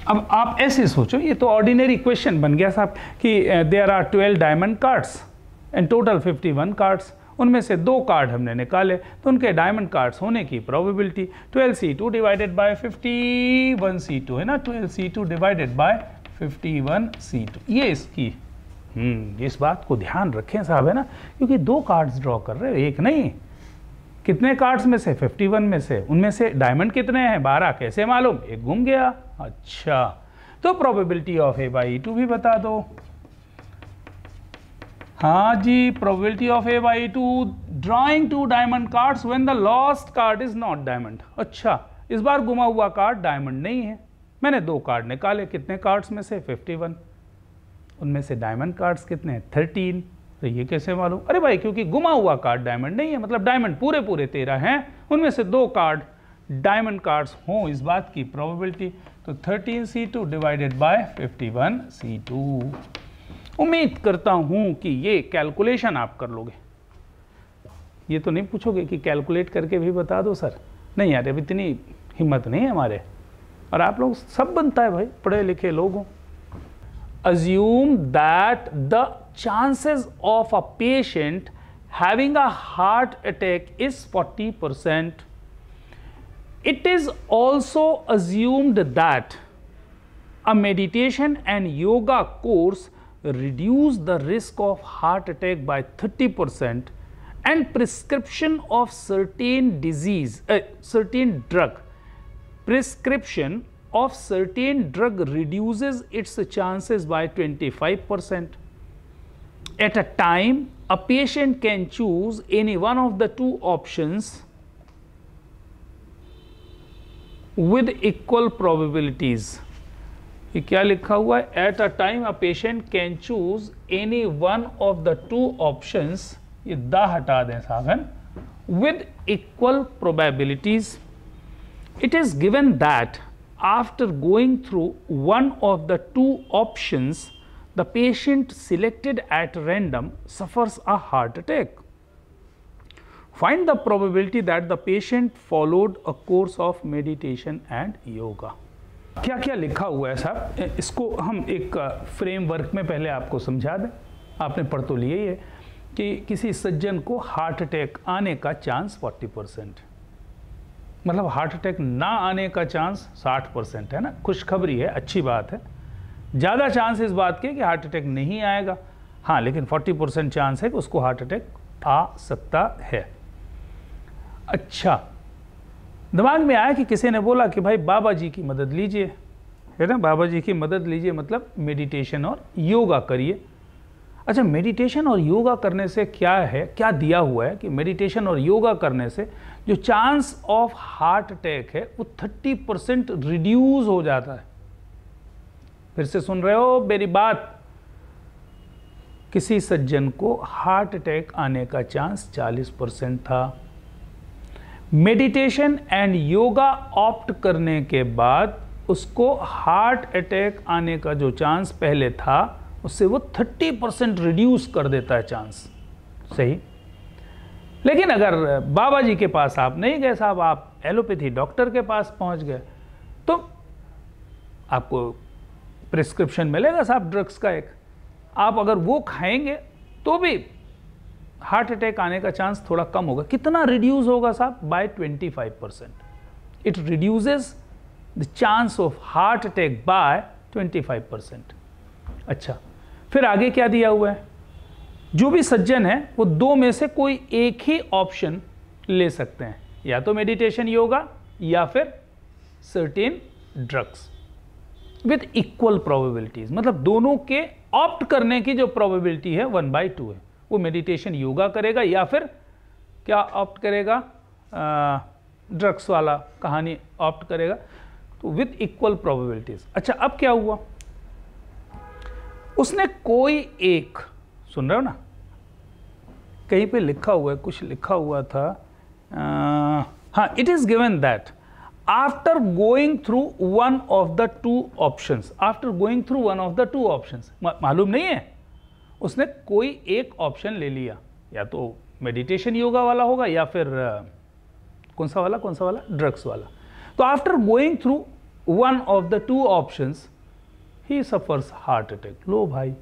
अब आप ऐसे सोचो, ये तो ऑर्डिनरी क्वेश्चन बन गया साहब कि there are 12 diamond cards and total 51 cards, उनमें से 2 कार्ड हमने निकाले तो उनके डायमंड कार्ड्स होने की probability 12C2 divided by 51C2 है ना, 12C2 डिवाइडेड बाय 51C2, ये इसकी इस बात को ध्यान रखें साहब, है ना, क्योंकि 2 कार्ड्स ड्रॉ कर रहे हो, एक नहीं। कितने कार्ड्स में से 51 में से, उनमें से डायमंड कितने हैं 12, कैसे मालूम, एक घूम गया। अच्छा, तो probability of A by E2 भी बता दो। हाँ जी, probability of A by E2 drawing 2 diamond cards when the last card is not diamond. अच्छा, इस बार गुमा हुआ कार्ड डायमंड नहीं है, मैंने 2 कार्ड निकाले, कितने कार्ड्स में से 51, उनमें से डायमंड कार्ड्स कितने हैं 13। तो ये कैसे मालूम, अरे भाई क्योंकि गुमा हुआ कार्ड डायमंड नहीं है, मतलब डायमंड पूरे पूरे 13 हैं, उनमें से 2 कार्ड डायमंड कार्ड्स हों, इस बात की प्रोबेबिलिटी। तो 13C2 डिवाइडेड बाय 51C2। उम्मीद करता हूं कि ये कैलकुलेशन आप कर लोगे। ये तो नहीं पूछोगे कि कैलकुलेट करके भी बता दो सर, नहीं यार अब इतनी हिम्मत नहीं है हमारे, और आप लोग सब बनता है भाई, पढ़े लिखे लोग हो। Assume that the chances of a patient having a heart attack is 40%. It is also assumed that a meditation and yoga course reduce the risk of heart attack by 30% and prescription of certain drug reduces its chances by 25%. At a time, a patient can choose any one of the 2 options with equal probabilities. ये क्या लिखा हुआ है, at a time a patient can choose any one of the 2 options, ये the हटा दें साधन, with equal probabilities. It is given that after going through one of the 2 options, the patient selected at random suffers a heart attack. Find the probability that the patient followed a course of meditation and yoga. क्या क्या लिखा हुआ है साहब, इसको हम एक framework में पहले आपको समझा दें। आपने पढ़ तो लिए ये कि किसी सज्जन को हार्ट अटैक आने का चांस 40%, मतलब हार्ट अटैक ना आने का चांस 60% है ना, खुशखबरी है, अच्छी बात है। ज़्यादा चांस इस बात के कि हार्ट अटैक नहीं आएगा, हाँ, लेकिन 40% चांस है कि उसको हार्ट अटैक आ सकता है। अच्छा, दिमाग में आया कि किसी ने बोला कि भाई बाबा जी की मदद लीजिए, है ना, बाबा जी की मदद लीजिए मतलब मेडिटेशन और योगा करिए। अच्छा, मेडिटेशन और योगा करने से क्या है, क्या दिया हुआ है कि मेडिटेशन और योगा करने से जो चांस ऑफ हार्ट अटैक है वो 30% रिड्यूस हो जाता है। फिर से सुन रहे हो मेरी बात, किसी सज्जन को हार्ट अटैक आने का चांस 40% था, मेडिटेशन एंड योगा ऑप्ट करने के बाद उसको हार्ट अटैक आने का जो चांस पहले था उससे वो 30% रिड्यूस कर देता है चांस, सही। लेकिन अगर बाबा जी के पास आप नहीं गए साहब, आप एलोपैथी डॉक्टर के पास पहुंच गए, तो आपको प्रिस्क्रिप्शन मिलेगा साहब ड्रग्स का एक, आप अगर वो खाएंगे तो भी हार्ट अटैक आने का चांस थोड़ा कम होगा। कितना रिड्यूस होगा साहब, by 25%। It reduces the chance of heart attack by 25%। अच्छा, फिर आगे क्या दिया हुआ है, जो भी सज्जन है वो 2 में से कोई एक ही ऑप्शन ले सकते हैं, या तो मेडिटेशन योगा या फिर certain drugs with equal probabilities. मतलब दोनों के ऑप्ट करने की जो प्रोबेबिलिटी है 1/2 है। वो मेडिटेशन योगा करेगा या फिर क्या ऑप्ट करेगा, ड्रग्स वाला कहानी ऑप्ट करेगा, तो विथ इक्वल प्रोबेबिलिटीज। अच्छा, अब क्या हुआ, उसने कोई एक, सुन रहे हो ना, कहीं पे लिखा हुआ है, कुछ लिखा हुआ था, हाँ, it is given that after going through one of the two options, after going through one of the two options, मालूम नहीं है, उसने कोई एक ऑप्शन ले लिया, या तो मेडिटेशन योगा वाला होगा या फिर कौन सा वाला, ड्रग्स वाला। तो after going through one of the two options he suffers heart attack. लो भाई,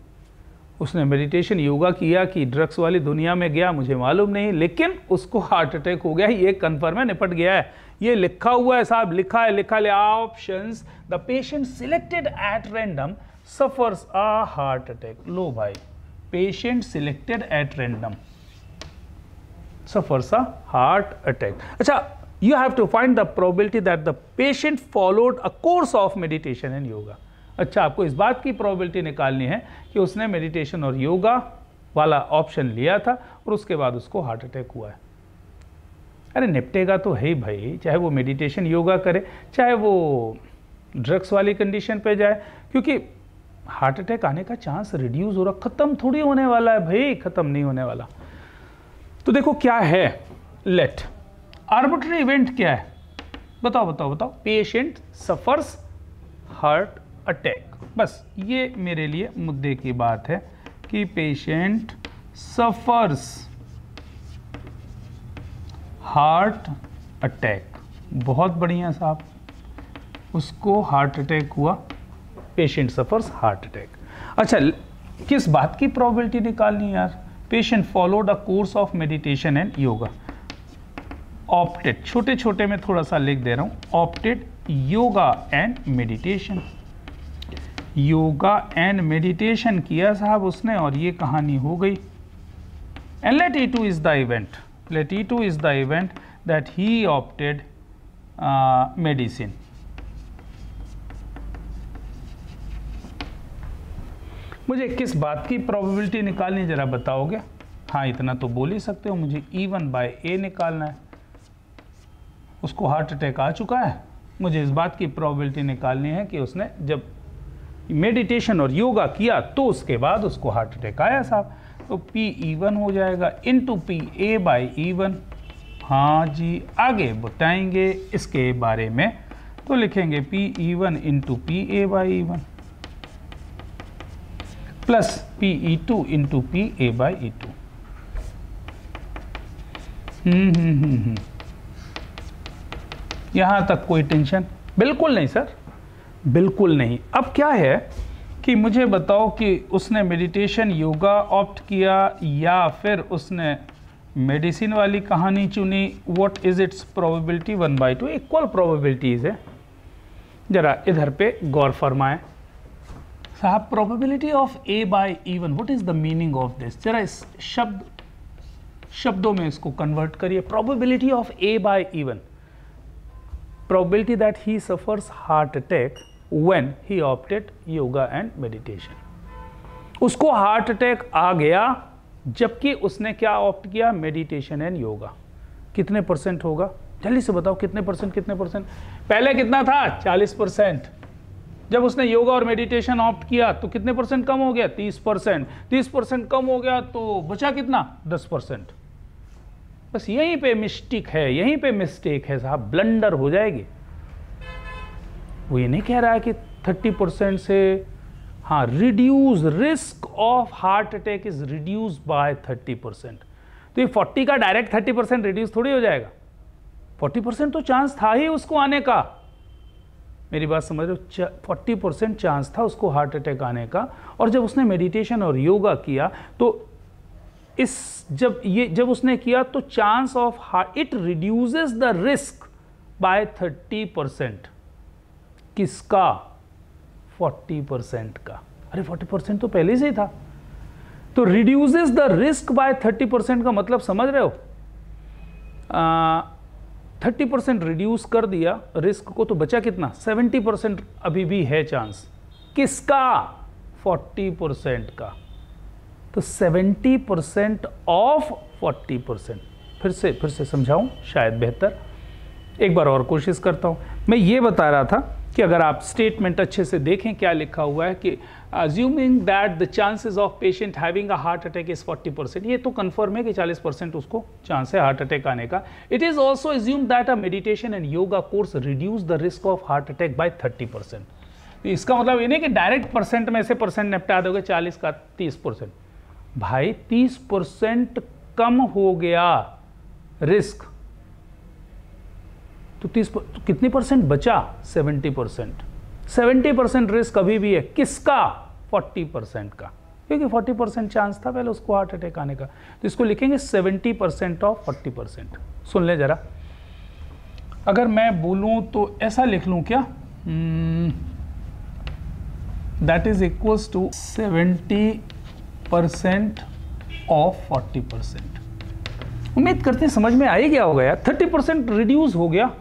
उसने मेडिटेशन योगा किया कि ड्रग्स वाली दुनिया में गया मुझे मालूम नहीं, लेकिन उसको हार्ट अटैक हो गया, ये कंफर्म है, निपट गया है। ये लिखा हुआ है साहब, लिखा है options, the patient selected at random suffers a heart attack. लो भाई, patient selected at random suffers a heart attack. अच्छा, you have to find the probability that the patient followed a course of meditation and yoga. अच्छा, आपको इस बात की probability निकालनी है कि उसने मेडिटेशन और योगा वाला ऑप्शन लिया था और उसके बाद उसको हार्ट अटैक हुआ है। अरे निपटेगा तो है ही भाई, चाहे वो मेडिटेशन योगा करे, चाहे वो ड्रग्स वाली कंडीशन पे जाए, क्योंकि हार्ट अटैक आने का चांस रिड्यूस हो रहा, खत्म थोड़ी होने वाला है भाई, खत्म नहीं होने वाला। तो देखो क्या है, लेट आर्बिट्री इवेंट क्या है, बताओ, पेशेंट सफर्स हार्ट अटैक। बस ये मेरे लिए मुद्दे की बात है कि पेशेंट सफर्स हार्ट अटैक। बहुत बढ़िया साहब, उसको हार्ट अटैक हुआ, पेशेंट सफर्स हार्ट अटैक। अच्छा, किस बात की प्रोबेबिलिटी निकालनी है यार, patient followed a course of meditation and yoga, opted, छोटे छोटे में थोड़ा सा लिख दे रहा हूं, opted yoga and meditation, yoga and meditation किया साहब उसने, और ये कहानी हो गई। And let E2 is the event that he opted medicine. मुझे किस बात की प्रोबेबिलिटी निकालनी जरा बताओगे? हाँ, इतना तो बोल ही सकते हो, मुझे E1/A निकालना है। उसको हार्ट अटैक आ चुका है, मुझे इस बात की प्रोबेबिलिटी निकालनी है कि उसने जब मेडिटेशन और योगा किया तो उसके बाद उसको हार्ट अटैक आया साहब। तो PE1 हो जाएगा इंटू PA/E1। हाँ जी, आगे बताएंगे इसके बारे में, तो लिखेंगे PE1 into PA/E1 plus PE2 into PA/E2। यहां तक कोई टेंशन? बिल्कुल नहीं सर, बिल्कुल नहीं। अब क्या है कि मुझे बताओ कि उसने मेडिटेशन योगा ऑप्ट किया या फिर उसने मेडिसिन वाली कहानी चुनी। What is it's probability? 1/2, equal probabilities है। जरा इधर पे गौर फरमाएं साहब, probability of A/E1, what is the meaning of this? जरा इस शब्दों में इसको कन्वर्ट करिए। Probability of A/E1, probability that he suffers heart attack when he opted yoga and meditation। उसको हार्ट अटैक आ गया जबकि उसने क्या ऑप्ट किया? Meditation and yoga. कितने परसेंट होगा? जल्दी से बताओ, कितने परसेंट? पहले कितना था? 40%। जब उसने योगा और मेडिटेशन ऑप्ट किया तो कितने परसेंट कम हो गया? 30%। 30% कम हो गया तो बचा कितना? 10%। बस यहीं पे मिस्टेक है, यहीं पे मिस्टेक है साहब, ब्लंडर हो जाएगी। वो ये नहीं कह रहा है कि 30% से, हाँ, reduce risk of heart attack is reduce by 30%। तो ये 40 का डायरेक्ट 30% रिड्यूस थोड़ी हो जाएगा। 40% तो चांस था ही उसको आने का, मेरी बात समझ रहे हो? 40% चांस था उसको हार्ट अटैक आने का। और जब उसने मेडिटेशन और योगा किया तो जब उसने किया तो chance of heart, it reduces the risk by 30%। किसका? 40% का। अरे 40% तो पहले से ही था। तो रिड्यूसेस द रिस्क बाय 30% का मतलब समझ रहे हो? 30% रिड्यूस कर दिया रिस्क को, तो बचा कितना? 70% अभी भी है चांस। किसका? 40% का। तो 70% ऑफ 40%। फिर से समझाऊं, शायद बेहतर, एक बार और कोशिश करता हूं। मैं ये बता रहा था कि अगर आप स्टेटमेंट अच्छे से देखें, क्या लिखा हुआ है कि assuming that the chances of patient having a heart attack is 40%, ये तो कंफर्म है कि 40% उसको चांस है हार्ट अटैक आने का। It is also assumed that a meditation and yoga course reduce the risk of heart attack by 30%। इसका मतलब ये नहीं कि डायरेक्ट परसेंट में से परसेंट निपटा दोगे 40 का 30%। भाई 30% कम हो गया रिस्क, तो 30 तो कितनी परसेंट बचा? 70%। 70% रिस्क अभी भी है। किसका? 40% का, क्योंकि 40% चांस था पहले उसको हार्ट अटैक आने का। तो इसको लिखेंगे 70% ऑफ 40%। सुन ले जरा, अगर मैं बोलूं तो ऐसा लिख लूं क्या? That is equals to 70% of 40%। उम्मीद करते हैं समझ में आ ही गया होगा यार। 30% रिड्यूस हो गया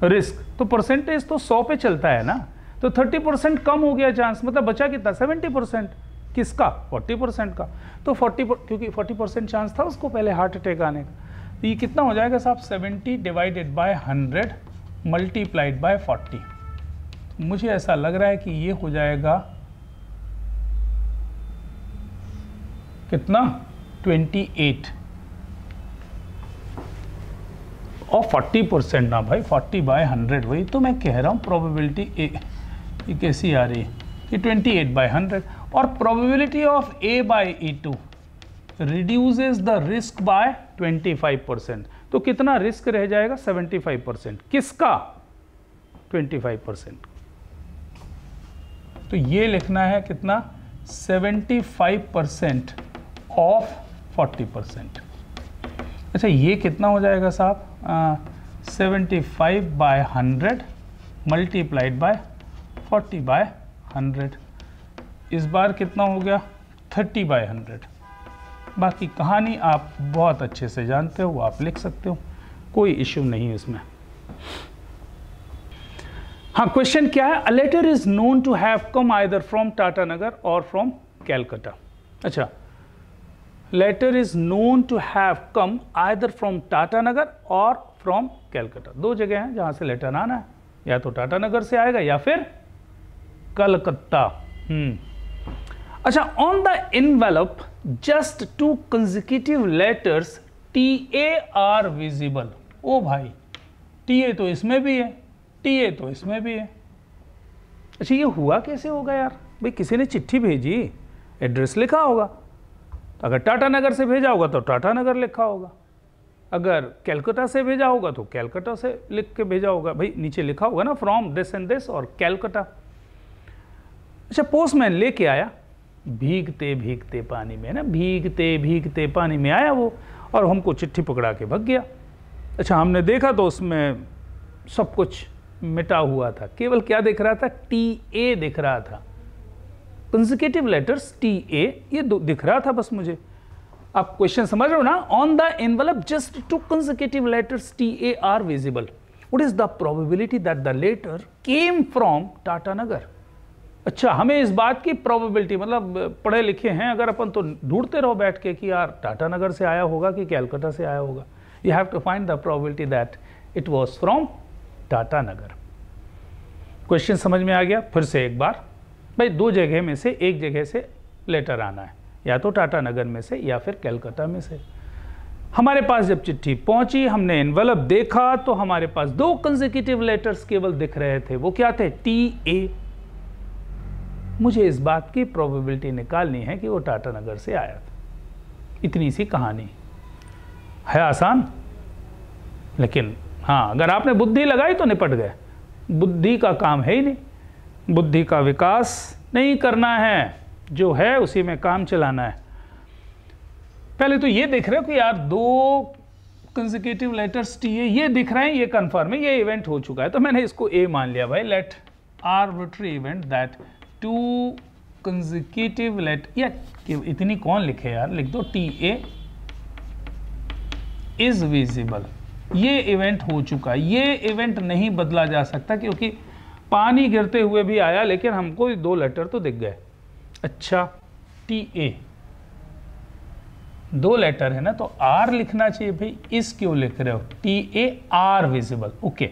रिस्क, तो परसेंटेज तो 100 पे चलता है ना, तो 30% कम हो गया चांस, मतलब बचा कितना? 70%। किसका? 40% का। तो 40, क्योंकि 40% चांस था उसको पहले हार्ट अटैक आने का, तो ये कितना हो जाएगा साहब? 70 डिवाइडेड बाय 100 मल्टीप्लाइड बाय 40। मुझे ऐसा लग रहा है कि ये हो जाएगा कितना? 28 और 40% ना भाई, 40 बाय 100, वही तो मैं कह रहा हूँ। प्रोबेबिलिटी ये कैसी आ रही है? ये 28 बाय 100, और probability of A by E2 reduces the risk by 25%। तो कितना रिस्क रह जाएगा? 75%। किसका? 25%। तो ये लिखना है कितना? 75% ऑफ 40%। अच्छा, ये कितना हो जाएगा साहब? 75 बाय 100 मल्टीप्लाइड बाय 40 बाय 100। इस बार कितना हो गया? 30 बाय 100। बाकी कहानी आप बहुत अच्छे से जानते हो, वो आप लिख सकते हो, कोई इश्यू नहीं है इसमें। हाँ, क्वेश्चन क्या है? A letter is known to have come either from Tatanagar or from Calcutta. अच्छा, letter is known to have come either from Tatanagar or from Calcutta. दो जगह हैं जहां से लेटर आना है, या तो टाटानगर से आएगा या फिर कलकत्ता। अच्छा, on the envelope just 2 consecutive letters TA are visible. ओ भाई, TA तो इसमें भी है, TA तो इसमें भी है। अच्छा, ये हुआ कैसे होगा यार? भाई किसी ने चिट्ठी भेजी, एड्रेस लिखा होगा, तो अगर टाटानगर से भेजा होगा तो टाटानगर लिखा होगा, अगर कैलकाटा से भेजा होगा तो कैलकाटा से लिख के भेजा होगा। भाई नीचे लिखा होगा ना फ्रॉम दिस एंड दिस और कैलकाटा। अच्छा, पोस्टमैन लेके आया, भीगते भीगते पानी में ना, भीगते भीगते पानी में आया वो, और हमको चिट्ठी पकड़ा के भग गया। अच्छा, हमने देखा तो उसमें सब कुछ मिटा हुआ था, केवल क्या दिख रहा था? TA दिख रहा था, कंसेक्यूटिव लेटर्स TA ये दिख रहा था बस मुझे। आप क्वेश्चन समझ रहे हो ना? On the envelope just 2 consecutive letters TA are visible. What is the probability that the letter came from Tatanagar? अच्छा, हमें इस बात की प्रोबेबिलिटी, मतलब पढ़े लिखे हैं अगर अपन, तो ढूंढते रहो बैठ के कि यार टाटानगर से आया होगा कि कैलकाटा से आया होगा। You have to find the probability that it was from Tatanagar. Question समझ में आ गया? फिर से एक बार, भाई 2 जगह में से एक जगह से लेटर आना है, या तो टाटानगर में से या फिर कैलकाटा में से। हमारे पास जब चिट्ठी पहुंची, हमने एनवेलप देखा तो हमारे पास 2 कंसेक्यूटिव लेटर्स केवल दिख रहे थे। वो क्या थे? TA। मुझे इस बात की प्रोबेबिलिटी निकालनी है कि वो टाटानगर से आया था। इतनी सी कहानी है, आसान, लेकिन हाँ, अगर आपने बुद्धि लगाई तो निपट गए। बुद्धि का काम है ही नहीं, बुद्धि का विकास नहीं करना है, जो है उसी में काम चलाना है। पहले तो ये देख रहे हो कि यार 2 कंसेक्यूटिव लेटर्स TA ये दिख रहे हैं, ये कंफर्म है, ये इवेंट हो चुका है, तो मैंने इसको A मान लिया। भाई let arbitrary event that 2 consecutive letter, या इतनी कौन लिखे यार, लिख दो TA इज विजिबल। ये इवेंट हो चुका है, ये इवेंट नहीं बदला जा सकता क्योंकि पानी गिरते हुए भी आया लेकिन हमको 2 लेटर तो दिख गए। अच्छा TA 2 लेटर है ना, तो R लिखना चाहिए भाई, इस क्यों लिख रहे हो? TA R visible. Okay,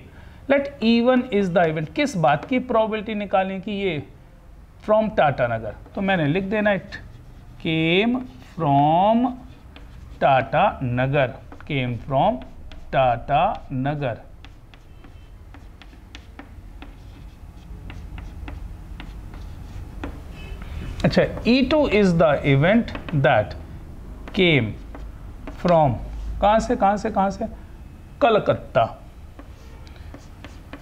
let E1 is the event. किस बात की प्रोबेबिलिटी निकालें कि ये फ्रॉम टाटा नगर, तो मैंने लिख देना it came from Tata Nagar, came from Tata Nagar. अच्छा, E2 is the event that came from, कहां से कहां से कहां से? कलकत्ता,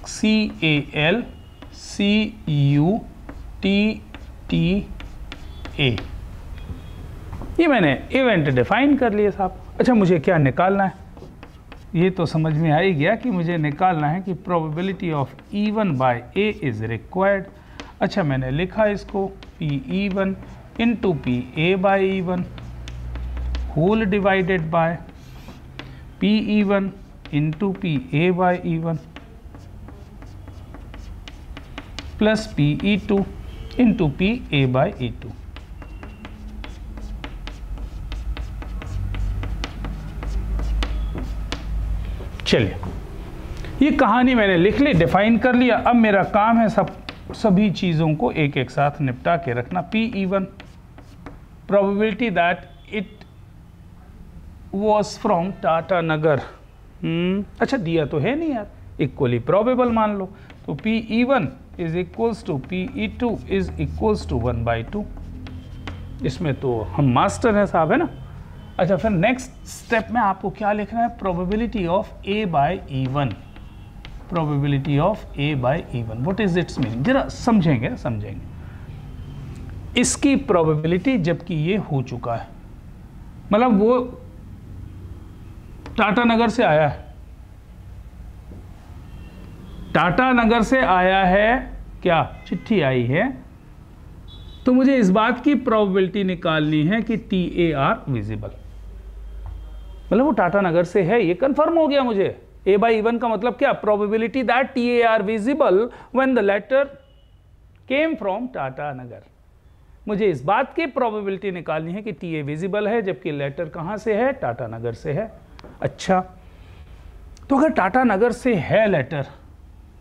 CALCUTTA। ये मैंने इवेंट डिफाइन कर लिया साहब। अच्छा, मुझे क्या निकालना है? ये तो समझ में आ ही गया कि मुझे निकालना है कि probability of E1 by A is required. अच्छा, मैंने लिखा इसको PE1 into PA by E1 whole divided by PE1 into PA by E1 plus PE2 into PA by E2। चलिए, ये कहानी मैंने लिख ली, डिफाइन कर लिया। अब मेरा काम है सभी चीज़ों को एक एक साथ निपटा के रखना। PE1 probability that it was from Tata Nagar. अच्छा, दिया तो है नहीं यार, इक्वली प्रोबेबल मान लो, तो PE1 is equals to PE2 is equals to 1/2। इसमें तो हम मास्टर हैं साहब, है ना। अच्छा, फिर नेक्स्ट स्टेप में आपको क्या लिखना है? Probability of A by E1। Probability of A by E1, what is its meaning? जरा समझेंगे। इसकी प्रोबेबिलिटी जबकि ये हो चुका है, मतलब वो टाटा नगर से आया है, टाटा नगर से आया है, क्या चिट्ठी आई है, तो मुझे इस बात की प्रोबेबिलिटी निकालनी है कि TAR विजिबल, मतलब वो टाटा नगर से है, ये कंफर्म हो गया मुझे। A बाई E1 का मतलब क्या? Probability that TAR visible when the letter came from Tata Nagar. मुझे इस बात की प्रोबेबिलिटी निकालनी है कि TA विजिबल है जबकि लेटर कहां से है? टाटा नगर से है। अच्छा, तो अगर टाटा नगर से है लेटर,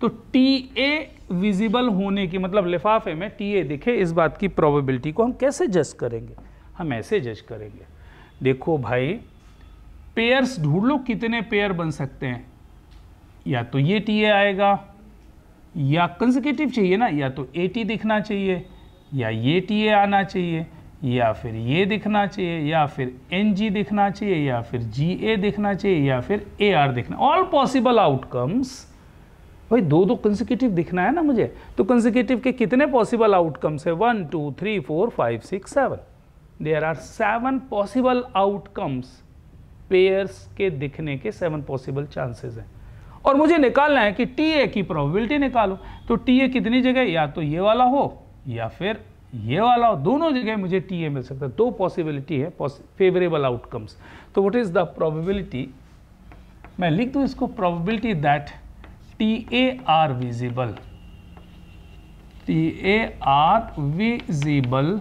तो TA विजिबल होने की मतलब लिफाफे में TA दिखे, इस बात की प्रोबेबिलिटी को हम कैसे जज करेंगे? हम ऐसे जज करेंगे, देखो भाई पेयर्स ढूंढ लो, कितने पेयर बन सकते हैं? या तो ये TA आएगा, या कंसेक्यूटिव चाहिए ना, या तो AT दिखना चाहिए, या ये TA आना चाहिए, या फिर ये दिखना चाहिए, या फिर NG दिखना चाहिए, या फिर GA दिखना चाहिए, या फिर AR दिखना। ऑल पॉसिबल आउटकम्स, भाई दो कंसेक्यूटिव दिखना है ना मुझे, तो कंसेक्यूटिव के कितने पॉसिबल आउटकम्स है? 1 2 3 4 5 6 7। There are 7 possible outcomes, pairs के दिखने के 7 पॉसिबल चांसेस हैं। और मुझे निकालना है कि TA की प्रोबेबिलिटी निकालो, तो TA कितनी जगह? या तो ये वाला हो या फिर ये वाला हो, दोनों जगह मुझे TA मिल सकता है। 2 पॉसिबिलिटी है फेवरेबल आउटकम्स। तो व्हाट इज द प्रोबेबिलिटी? मैं लिख दूं इसको, probability that TAR visible, TAR visible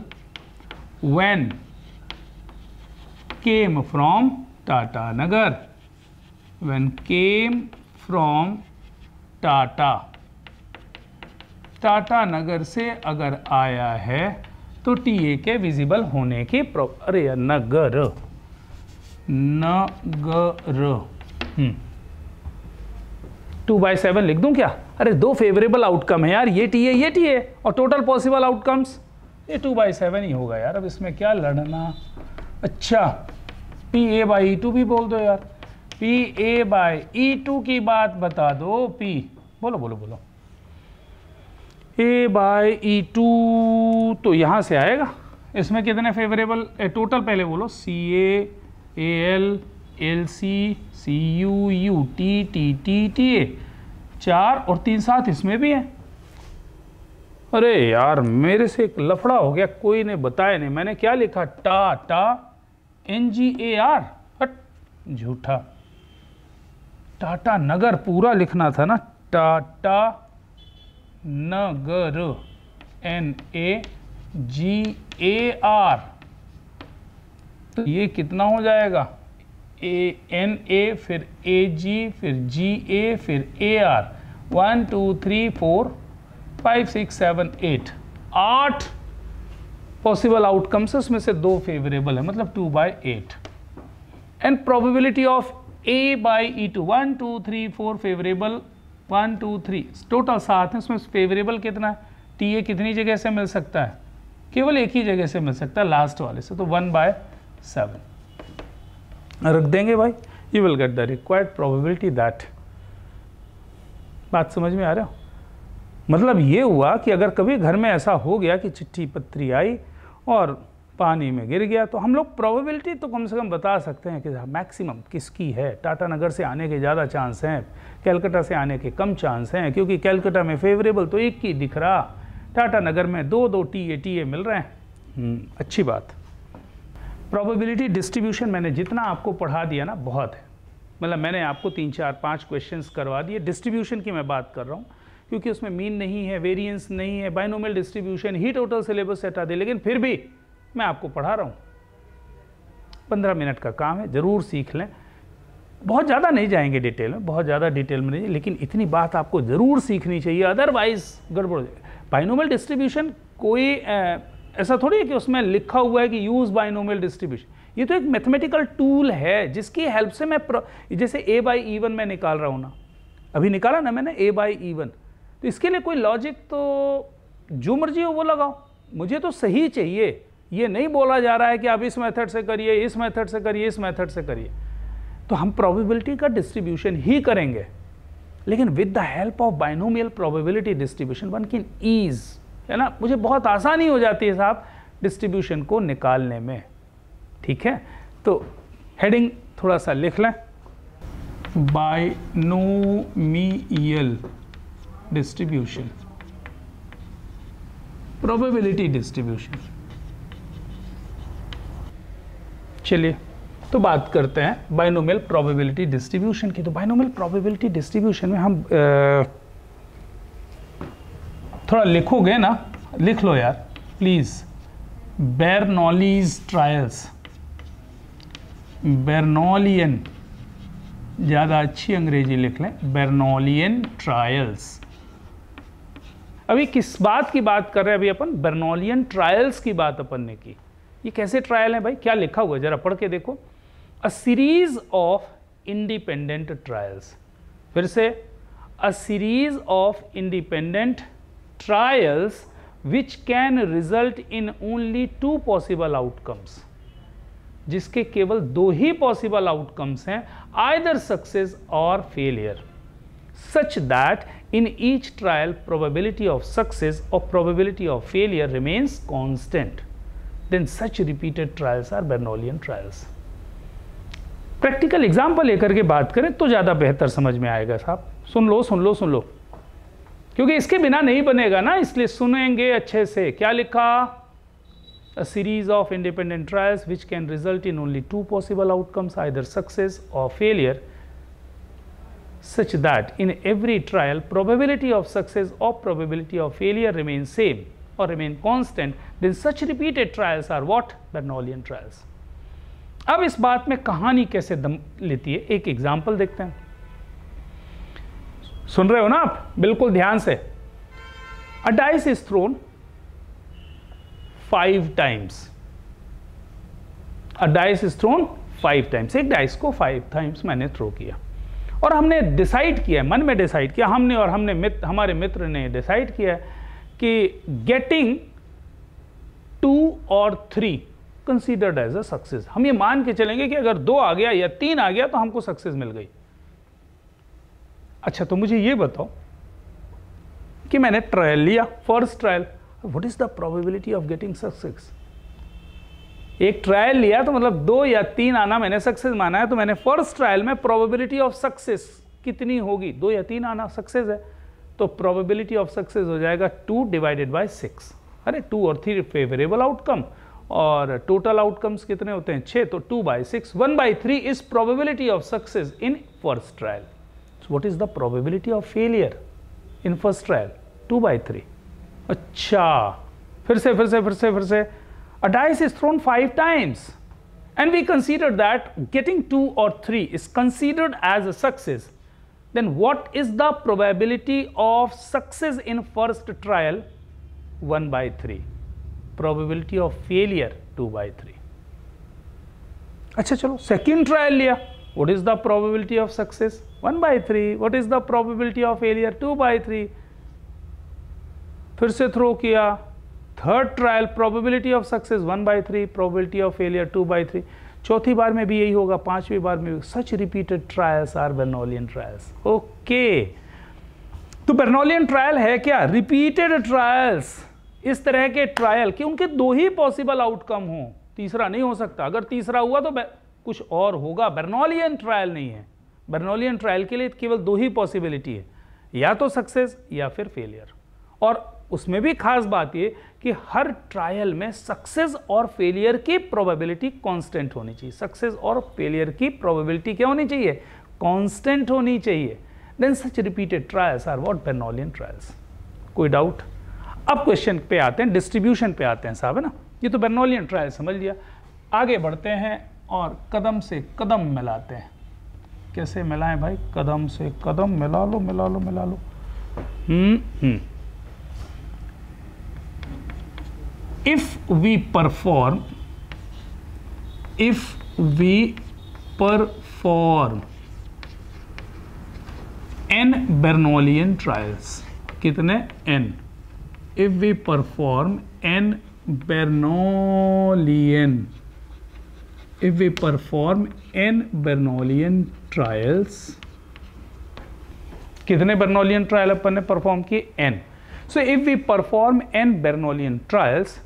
when came from Tata Nagar, when came from Tata Nagar से अगर आया है तो TA के विजिबल होने की अरे नगर 2/7 लिख दूं क्या? अरे 2 फेवरेबल आउटकम है यार, ये TA और टोटल पॉसिबल आउटकम्स ये 2/7 ही होगा यार। अब इसमें क्या लड़ना। अच्छा, PA बाई E2 भी बोल दो यार, PA बाई E2 की बात बता दो। बोलो A बाई E2 तो यहां से आएगा। इसमें कितने फेवरेबल टोटल? पहले बोलो CA AL LC CU U T TA 4 और 3 साथ इसमें भी है। अरे यार मेरे से एक लफड़ा हो गया, कोई ने बताया नहीं। मैंने क्या लिखा? टाटा NGAR, हट झूठा। टाटा नगर पूरा लिखना था ना, टाटा नगर, NAGAR, तो ये कितना हो जाएगा, NA फिर AG फिर GA फिर AR, 1 2 3 4 5 6 7 8, 8 पॉसिबल आउटकम्स, उसमें से 2 फेवरेबल है, मतलब 2/8। And probability of A/E2, 1 2 3 4 favourable, 1 2 3 total 7 है, उसमें फेवरेबल कितना है, TA कितनी जगह से मिल सकता है, केवल एक ही जगह से मिल सकता है, लास्ट वाले से, तो 1/7 रख देंगे भाई, you will get the required probability that. बात समझ में आ रहा हो? मतलब ये हुआ कि अगर कभी घर में ऐसा हो गया कि चिट्ठी पत्री आई और पानी में गिर गया, तो हम लोग प्रोबेबिलिटी तो कम से कम बता सकते हैं कि मैक्सिमम किसकी है। टाटा नगर से आने के ज़्यादा चांस हैं, कैलकाटा से आने के कम चांस हैं, क्योंकि कैलकाटा में फेवरेबल तो एक ही दिख रहा, टाटा नगर में 2 TA मिल रहे हैं। अच्छी बात। प्रोबेबिलिटी डिस्ट्रीब्यूशन मैंने जितना आपको पढ़ा दिया ना, बहुत है, मतलब मैंने आपको 3 4 5 क्वेश्चंस करवा दिए। डिस्ट्रीब्यूशन की मैं बात कर रहा हूँ क्योंकि उसमें मीन नहीं है, वेरिएंस नहीं है, बाइनोमियल डिस्ट्रीब्यूशन ही टोटल सिलेबस से हटा दे, लेकिन फिर भी मैं आपको पढ़ा रहा हूँ। 15 मिनट का काम है, ज़रूर सीख लें। बहुत ज़्यादा नहीं जाएंगे डिटेल में, बहुत ज़्यादा डिटेल में नहीं, लेकिन इतनी बात आपको ज़रूर सीखनी चाहिए, अदरवाइज गड़बड़। बाइनोमियल डिस्ट्रीब्यूशन कोई ऐसा थोड़ी है कि उसमें लिखा हुआ है कि यूज़ बाइनोमियल डिस्ट्रीब्यूशन, ये तो एक मैथमेटिकल टूल है जिसकी हेल्प से मैं जैसे A/E1 मैं निकाल रहा हूँ ना, अभी निकाला ना मैंने A/E1, तो इसके लिए कोई लॉजिक तो जो मर्जी हो वो लगाओ, मुझे तो सही चाहिए। ये नहीं बोला जा रहा है कि आप इस मेथड से करिए, इस मेथड से करिए, इस मेथड से करिए, तो हम प्रोबेबिलिटी का डिस्ट्रीब्यूशन ही करेंगे, लेकिन with the help of binomial probability distribution one can ease, है ना, मुझे बहुत आसानी हो जाती है साहब डिस्ट्रीब्यूशन को निकालने में। ठीक है, तो हेडिंग थोड़ा सा लिख लें, बाइनोमियल डिस्ट्रीब्यूशन, प्रोबेबिलिटी डिस्ट्रीब्यूशन। चलिए तो बात करते हैं बाइनोमियल प्रोबेबिलिटी डिस्ट्रीब्यूशन की। तो बाइनोमियल प्रोबेबिलिटी डिस्ट्रीब्यूशन में हम थोड़ा लिखोगे ना, लिख लो यार प्लीज, बेरनॉलीज ट्रायल्स, बेरनॉलियन, ज़्यादा अच्छी अंग्रेजी लिख लें, बेरनॉलियन ट्रायल्स। अभी किस बात की बात कर रहे हैं, अभी अपन बेरनॉलियन ट्रायल्स की बात अपन ने की। ये कैसे ट्रायल है भाई, क्या लिखा हुआ है जरा पढ़ के देखो, a series of independent trials, फिर से, a series of independent trials which can result in only 2 possible outcomes, जिसके केवल 2 ही पॉसिबल आउटकम्स हैं, आइदर सक्सेस और failure, such that in each trial probability of success or probability of failure remains constant, then such repeated trials are Bernoullian trials। Practical example लेकर के बात करें तो ज़्यादा बेहतर समझ में आएगा साहब। सुन लो सुन लो सुन लो, क्योंकि इसके बिना नहीं बनेगा ना, इसलिए सुनेंगे अच्छे से। क्या लिखा, a series of independent trials which can result in only 2 possible outcomes, either success or failure, such that in every trial probability of success or probability of failure remains same or remain constant, then such repeated trials are what? Bernoullian trials। अब इस बात में कहानी कैसे दम लेती है, एक एग्जाम्पल देखते हैं। सुन रहे हो ना आप, बिल्कुल ध्यान से। A dice is thrown 5 times। A dice is thrown 5 times। एक डाइस को 5 times मैंने थ्रो किया और हमने डिसाइड किया, मन में डिसाइड किया हमने, और हमारे मित्र ने डिसाइड किया कि गेटिंग 2 और 3 कंसीडर्ड एज अ सक्सेस। हम ये मान के चलेंगे कि अगर 2 आ गया या 3 आ गया तो हमको सक्सेस मिल गई। अच्छा, तो मुझे ये बताओ कि मैंने ट्रायल लिया, first trial, what is the probability of getting success. एक ट्रायल लिया तो मतलब 2 या 3 आना मैंने सक्सेस माना है, तो मैंने फर्स्ट ट्रायल में प्रोबेबिलिटी ऑफ सक्सेस कितनी होगी, 2 या 3 आना सक्सेस है, तो प्रोबेबिलिटी ऑफ सक्सेस हो जाएगा 2 डिवाइडेड बाय 6। अरे 2 और 3 फेवरेबल आउटकम, और टोटल आउटकम्स कितने होते हैं 6, तो 2/6, 1/3 is probability of success in first trial. what is the probability of failure in first trial? 2/3. अच्छा, फिर से a dice is thrown 5 times and we consider that getting 2 or 3 is considered as a success. Then what is the probability of success in first trial? 1/3. Probability of failure 2/3. अच्छा चलो second trial लिया, what is the probability of success? 1/3. What is the probability of failure? 2/3. फिर से throw किया, third trial probability of success 1/3, probability of failure 2/3. चौथी बार में भी यही होगा, पांचवी बार में भी. Such repeated trials are Bernoullian trials. Okay, तो बर्नौलियन ट्रायल है क्या? Repeated trials. इस तरह के ट्रायल कि उनके 2 ही पॉसिबल आउटकम हो, तीसरा नहीं हो सकता. अगर तीसरा हुआ तो कुछ और होगा. बर्नौलियन ट्रायल नहीं है. बर्नौलियन ट्रायल के लिए केवल 2 ही पॉसिबिलिटी है, या तो सक्सेस या फिर फेलियर. और उसमें भी खास बात ये कि हर ट्रायल में सक्सेस और फेलियर की प्रोबेबिलिटी कांस्टेंट होनी चाहिए. सक्सेस और फेलियर की प्रोबेबिलिटी क्या होनी चाहिए? कांस्टेंट होनी चाहिए. Then such repeated trials are what? Bernoullian trials. कोई डाउट? अब क्वेश्चन पे आते हैं, डिस्ट्रीब्यूशन पे आते हैं साहब, है ना. ये तो बर्नौलियन ट्रायल समझ लिया. आगे बढ़ते हैं और कदम से कदम मिलाते हैं. कैसे मिलाएं भाई? कदम से कदम मिला लो, मिला लो, मिला लो. If we perform n Bernouillian trials, कितने? n. If we perform n Bernouillian trials, कितने Bernouillian ट्रायल अपन ने परफॉर्म किए? n. So if we perform n Bernouillian trials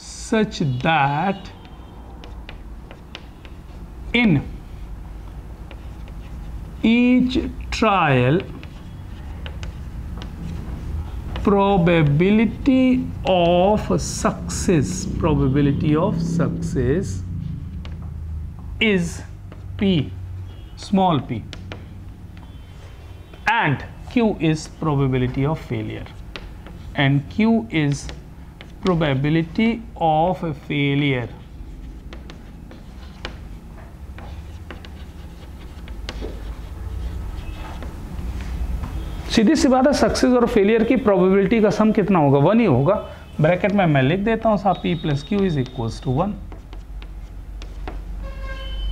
such that in each trial probability of success is p, small p, and q is probability of failure, and q is probability of failure. सीधी सी बात है, success और failure की probability का सम कितना होगा? 1 ही होगा. Bracket में मैं लिख देता हूं साहब, p + q = 1,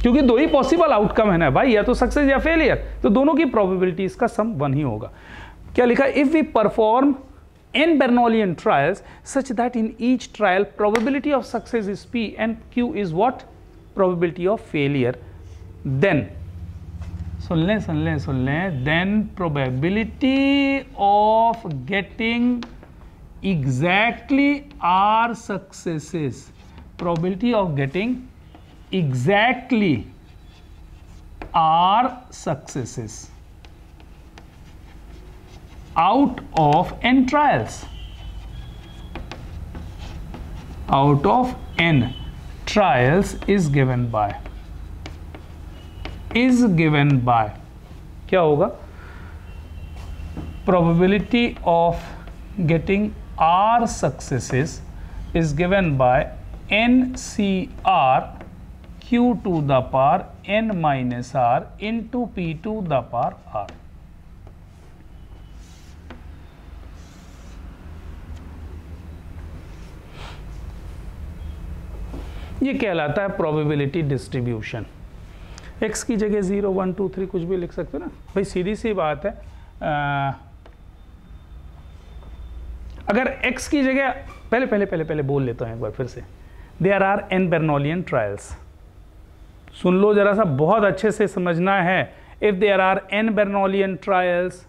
क्योंकि 2 ही पॉसिबल आउटकम है ना भाई, या तो सक्सेस या फेलियर, तो दोनों की प्रोबेबिलिटी इसका सम 1 ही होगा. क्या लिखा? If we perform n Bernouillian trials such that in each trial probability of success is p and q is what? Probability of failure. Then सुन लें, then probability of getting exactly r successes, probability of getting exactly r successes out of n trials, is given by क्या होगा? probability of getting r successes is given by NCR q to the power n minus r into p to the power r. ये कहलाता है probability distribution. x की जगह 0, 1, 2, 3 कुछ भी लिख सकते हो ना भाई, सीधी सी बात है. अगर x की जगह पहले बोल लेता हूँ एक बार फिर से. There are n Bernouillian trials. सुन लो जरा सा, बहुत अच्छे से समझना है. If there are n Bernouillian trials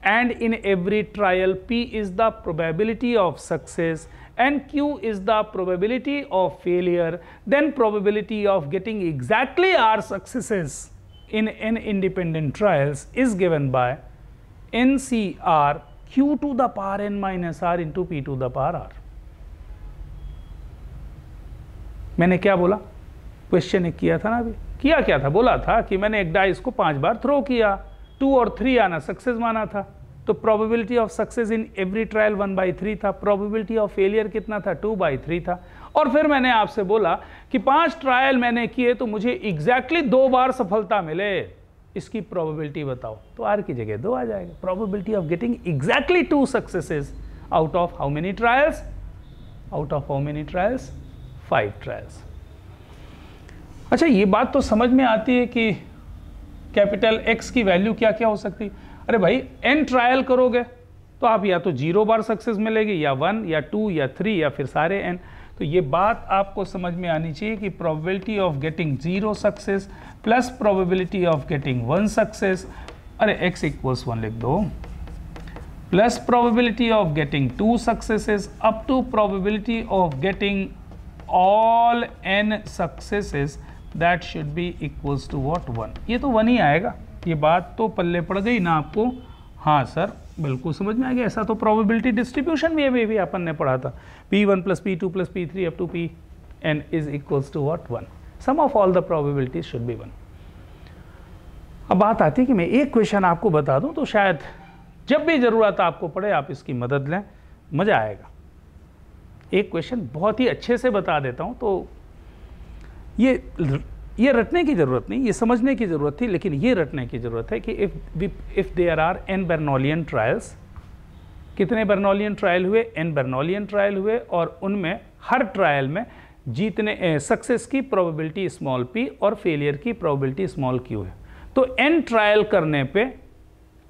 and in every trial p is the probability of success and q is the probability of failure, then probability of getting exactly r successes in n independent trials is given by NCR q to the power n minus r into p to the power r. मैंने क्या बोला? Question एक किया था ना अभी, किया क्या था, बोला था कि मैंने एक डाइस को 5 बार थ्रो किया, 2 और 3 आना सक्सेस माना था, तो probability of success in every trial 1/3 था, प्रोबेबिलिटी ऑफ फेलियर कितना था, 2/3 था। और फिर मैंने आपसे बोला कि 5 ट्रायल मैंने किए तो मुझे एग्जैक्टली 2 बार सफलता मिले, इसकी प्रोबेबिलिटी बताओ, तो आर की जगह 2 आ जाएगा। Probability of getting exactly 2 successes out of how many trials, out of how many trials, 5 trials. अच्छा, ये बात तो समझ में आती है कि कैपिटल X की वैल्यू क्या क्या हो सकती है। अरे भाई n ट्रायल करोगे तो आप या तो 0 बार सक्सेस मिलेगी, या 1 या 2 या 3 या फिर सारे n। तो ये बात आपको समझ में आनी चाहिए कि probability of getting 0 success plus probability of getting 1 success, अरे x = 1 लिख दो, plus probability of getting 2 successes up to probability of getting all n successes, that should be equals to what, 1। ये तो 1 ही आएगा। ये बात तो पल्ले पड़ गई ना आपको? हाँ सर, बिल्कुल समझ में आ गया। ऐसा तो प्रोबेबिलिटी डिस्ट्रीब्यूशन में भी अपन ने पढ़ा था, P1 + P2 + P3 up to Pn is equals to what, 1। Sum of all the probabilities should be 1। अब बात आती है कि मैं एक क्वेश्चन आपको बता दूं तो शायद जब भी जरूरत आपको पड़े आप इसकी मदद लें, मजा आएगा। एक क्वेश्चन बहुत ही अच्छे से बता देता हूं, तो ये रटने की ज़रूरत नहीं, ये समझने की ज़रूरत थी, लेकिन ये रटने की ज़रूरत है कि if there are n Bernoullian trials, कितने बर्नौलियन ट्रायल हुए, n बर्नौलियन ट्रायल हुए, और उनमें हर ट्रायल में जीतने सक्सेस की प्रोबेबिलिटी स्मॉल p और फेलियर की प्रोबेबिलिटी स्मॉल q है। तो n ट्रायल करने पे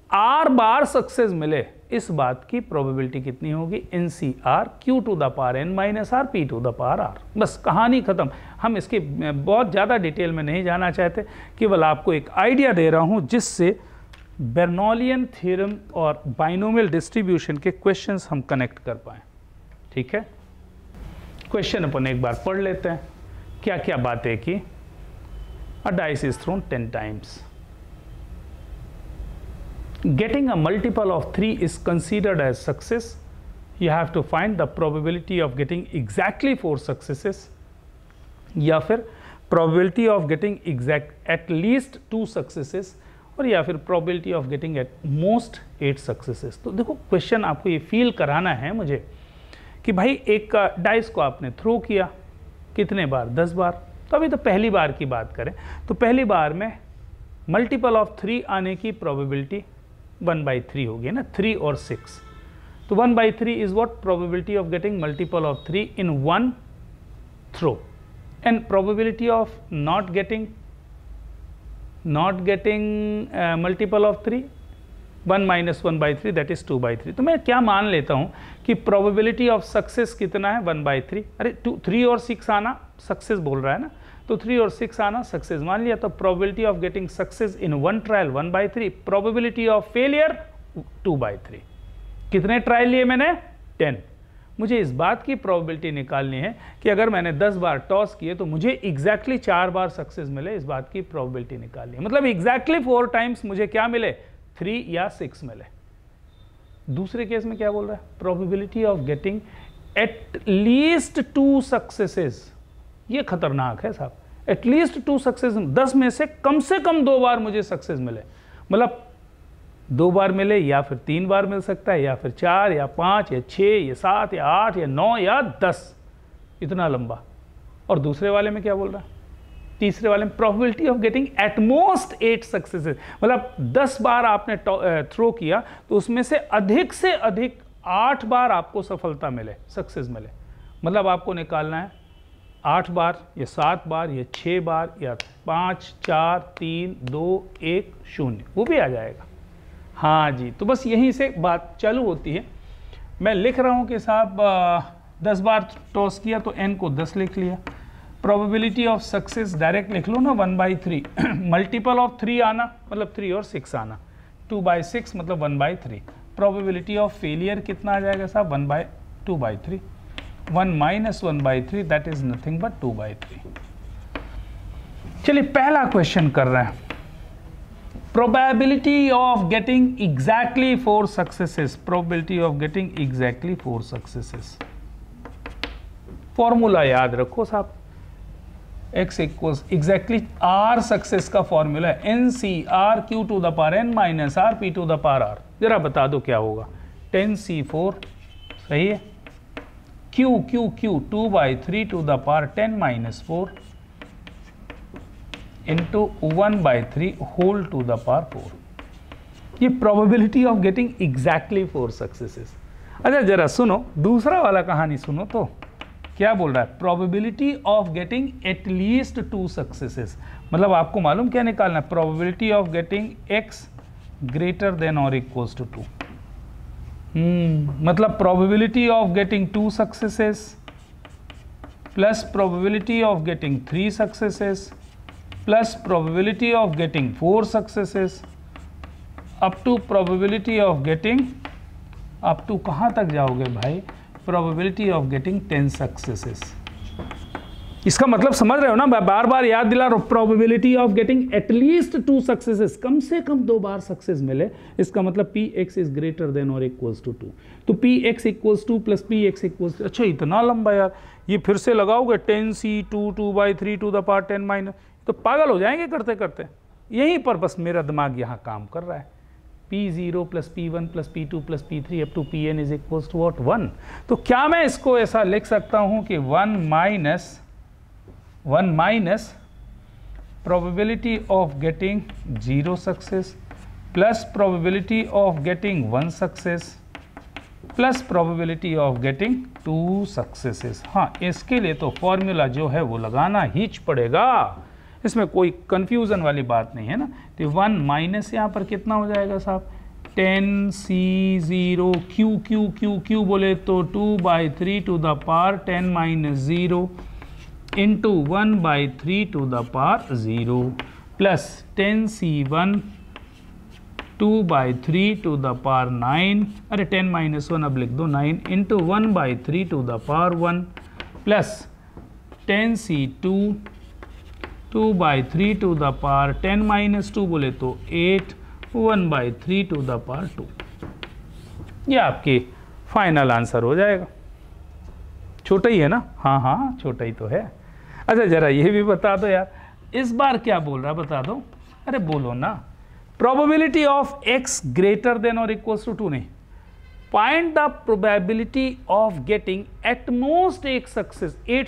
r बार सक्सेस मिले, इस बात की प्रोबेबिलिटी कितनी होगी, NCR Q⁻n - R P⁻R। बस कहानी खत्म। हम इसके बहुत ज़्यादा डिटेल में नहीं जाना चाहते, केवल आपको एक आइडिया दे रहा हूँ जिससे बर्नौलियन थ्योरम और बाइनोमियल डिस्ट्रीब्यूशन के क्वेश्चंस हम कनेक्ट कर पाएँ। ठीक है, क्वेश्चन अपन एक बार पढ़ लेते हैं। क्या क्या बातें की। अ dice is throne 10 times. Getting a multiple of 3 is considered as success. You have to find the probability of getting exactly 4 successes, या फिर probability of getting at least 2 successes, और या फिर probability of getting at most 8 successes। तो देखो question आपको ये feel कराना है मुझे कि भाई एक डाइस को आपने थ्रो किया कितने बार, 10 बार। तो अभी तो पहली बार की बात करें तो पहली बार में मल्टीपल ऑफ 3 आने की प्रोबेबिलिटी 1/3 होगी ना, 3 और 6। तो 1/3 is what, probability of getting multiple of 3 in 1 throw, and probability of not getting multiple of 3, 1 - 1/3 that is 2/3। तो मैं क्या मान लेता हूं कि प्रोबेबिलिटी ऑफ सक्सेस कितना है, 1/3। अरे 3 और 6 आना सक्सेस बोल रहा है ना, तो 3 और 6 आना सक्सेस मान लिया। तो probability of getting success in 1 trial 1/3, probability of failure 2/3। कितने ट्रायल लिए मैंने, 10। मुझे इस बात की प्रोबेबिलिटी निकालनी है कि अगर मैंने 10 बार टॉस किए तो मुझे एग्जैक्टली 4 बार सक्सेस मिले, इस बात की प्रोबेबिलिटी निकालनी है। मतलब एग्जैक्टली 4 टाइम्स मुझे क्या मिले, 3 या 6 मिले। दूसरे केस में क्या बोल रहा है, probability of getting at least 2 successes. ये खतरनाक है साहब, एटलीस्ट 2 सक्सेस, 10 में से कम 2 बार मुझे सक्सेस मिले। मतलब 2 बार मिले, या फिर 3 बार मिल सकता है, या फिर 4 या 5 या 6 या 7 या 8 या 9 या 10, इतना लंबा। और दूसरे वाले में क्या बोल रहा है, तीसरे वाले में probability of getting at most 8 successes. मतलब 10 बार आपने थ्रो किया तो उसमें से अधिक 8 बार आपको सफलता मिले, सक्सेस मिले। मतलब आपको निकालना है 8 बार या 7 बार या 6 बार या 5 4 3 2 1 0, वो भी आ जाएगा। हाँ जी, तो बस यहीं से बात चालू होती है। मैं लिख रहा हूँ कि साहब 10 बार टॉस किया तो n को 10 लिख लिया। प्रोबेबिलिटी ऑफ सक्सेस डायरेक्ट लिख लो ना, 1/3। मल्टीपल ऑफ 3 आना मतलब 3 और 6 आना, 2/6 मतलब 1/3। प्रोबेबिलिटी ऑफ फेलियर कितना आ जाएगा साहब, 2/3। 1 - 1/3 दैट इज नथिंग बट 2/3। चलिए पहला क्वेश्चन कर रहे हैं, probability of getting exactly 4 successes, probability of getting exactly 4 successes। Formula याद रखो साहब, x equals exactly R success का फॉर्मूला है NCR Q to the power n minus R P to the power R। जरा बता दो क्या होगा। 10C4 सही है, Q 2/3 to the power 10 minus 4 into 1/3 whole to the power 4। ये probability of getting exactly 4 successes. अच्छा जरा सुनो दूसरा वाला कहानी सुनो तो क्या बोल रहा है, probability of getting at least 2 successes. मतलब आपको मालूम क्या निकालना है, probability of getting x greater than और इक्वल्स टू 2। मतलब probability of getting 2 successes plus probability of getting 3 successes plus probability of getting 4 successes up to probability of getting, up to कहाँ तक जाओगे भाई, प्रोबेबिलिटी ऑफ गेटिंग 10 सक्सेसेस। इसका मतलब समझ रहे हो ना, बार बार याद दिला रहा हूं, probability of getting at least 2 successes, कम से कम 2 बार सक्सेस मिले। इसका मतलब px इज ग्रेटर देन और इक्वल्स टू 2। तो px equals 2 plus px equals, अच्छा इतना लंबा यार, ये फिर से लगाओगे 10C2 2/3 to the power 10 minus, तो पागल हो जाएंगे करते करते। यहीं पर बस मेरा दिमाग यहाँ काम कर रहा है। P0 plus P1 plus P2 plus P3 up to Pn is equals to what 1। तो क्या मैं इसको ऐसा लिख सकता हूँ कि 1 minus probability of getting 0 success plus probability of getting 1 success plus probability of getting 2 successes. हाँ, इसके लिए तो फॉर्मूला जो है वो लगाना ही पड़ेगा, इसमें कोई कंफ्यूजन वाली बात नहीं है ना। तो 1 माइनस यहाँ पर कितना हो जाएगा साहब, 10C0 Q बोले तो 2/3 to the power 10 minus 0 into 1/3 to the power 0 plus 10C1 2/3 to the power 9, अरे 10 माइनस 1 अब लिख दो 9 into 1/3 to the power 1 plus 10C2 2/3 to the power 10 minus 2 बोले तो 8 1/3 टू द पावर 2। ये आपकी फाइनल आंसर हो जाएगा। छोटा ही है ना, हाँ हाँ छोटा ही तो है। अच्छा जरा ये भी बता दो यार, इस बार क्या बोल रहा बता दो, अरे बोलो ना। Probability of x greater than और इक्वल्स टू 2 नहीं, find the probability of getting at most 8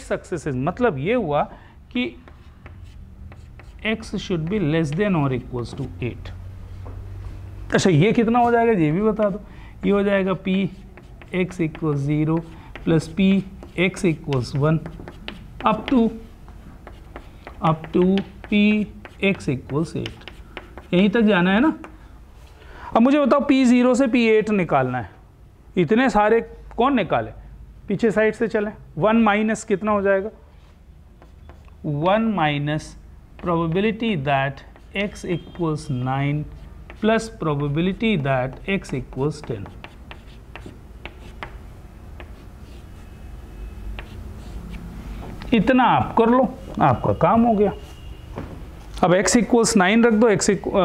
successes. मतलब ये हुआ कि x should be less than और इक्वल्स टू 8। अच्छा ये कितना हो जाएगा ये भी बता दो। ये हो जाएगा px equals 0 plus px equals 1 up to px equals 8। यहीं तक जाना है ना। अब मुझे बताओ p0 से p8 निकालना है, इतने सारे कौन निकाले, पीछे साइड से चलें। 1 माइनस कितना हो जाएगा, 1 minus probability that x equals 9 plus probability that x equals 10। इतना आप कर लो, आपका काम हो गया। अब x इक्वल्स 9 रख दो,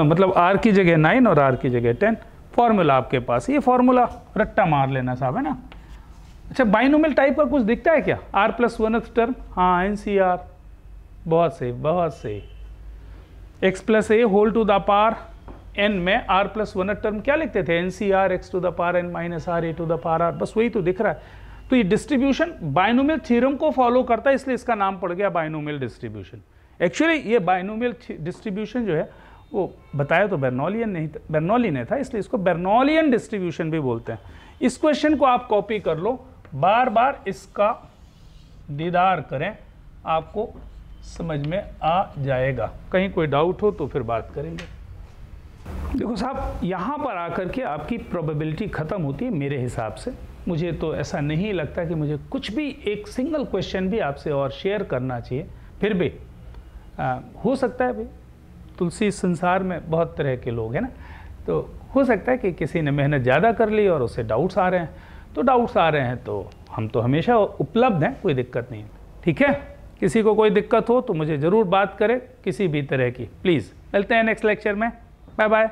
मतलब r की जगह 9 और r की जगह 10। फॉर्मूला आपके पास, ये फॉर्मूला रट्टा मार लेना साहब, है ना। अच्छा बाइनोमियल टाइप का कुछ दिखता है क्या, r प्लस 1th टर्म, हाँ NCR, बहुत सही बहुत सही। x plus a whole to the power n में r प्लस 1th टर्म क्या लिखते थे, NCR x to the power n minus r a to the power r, बस वही तो दिख रहा है। तो ये डिस्ट्रीब्यूशन बाइनोमियल थ्योरम को फॉलो करता है, इसलिए इसका नाम पड़ गया बाइनोमियल डिस्ट्रीब्यूशन। एक्चुअली ये बाइनोमियल डिस्ट्रीब्यूशन जो है वो बताया तो बर्नौली ने था, इसलिए इसको बर्नौलियन डिस्ट्रीब्यूशन भी बोलते हैं। इस क्वेश्चन को आप कॉपी कर लो, बार बार इसका दीदार करें, आपको समझ में आ जाएगा। कहीं कोई डाउट हो तो फिर बात करेंगे। देखो साहब, यहाँ पर आकर के आपकी प्रोबेबिलिटी ख़त्म होती है मेरे हिसाब से। मुझे तो ऐसा नहीं लगता कि मुझे कुछ भी एक सिंगल क्वेश्चन भी आपसे और शेयर करना चाहिए। फिर भी हो सकता है भाई, तुलसी संसार में बहुत तरह के लोग हैं ना, तो हो सकता है कि किसी ने मेहनत ज़्यादा कर ली और उसे डाउट्स आ रहे हैं, तो डाउट्स आ रहे हैं तो हम तो हमेशा उपलब्ध हैं, कोई दिक्कत नहीं है। ठीक है, किसी को कोई दिक्कत हो तो मुझे ज़रूर बात करें किसी भी तरह की, प्लीज़। मिलते हैं नेक्स्ट लेक्चर में, बाय बाय।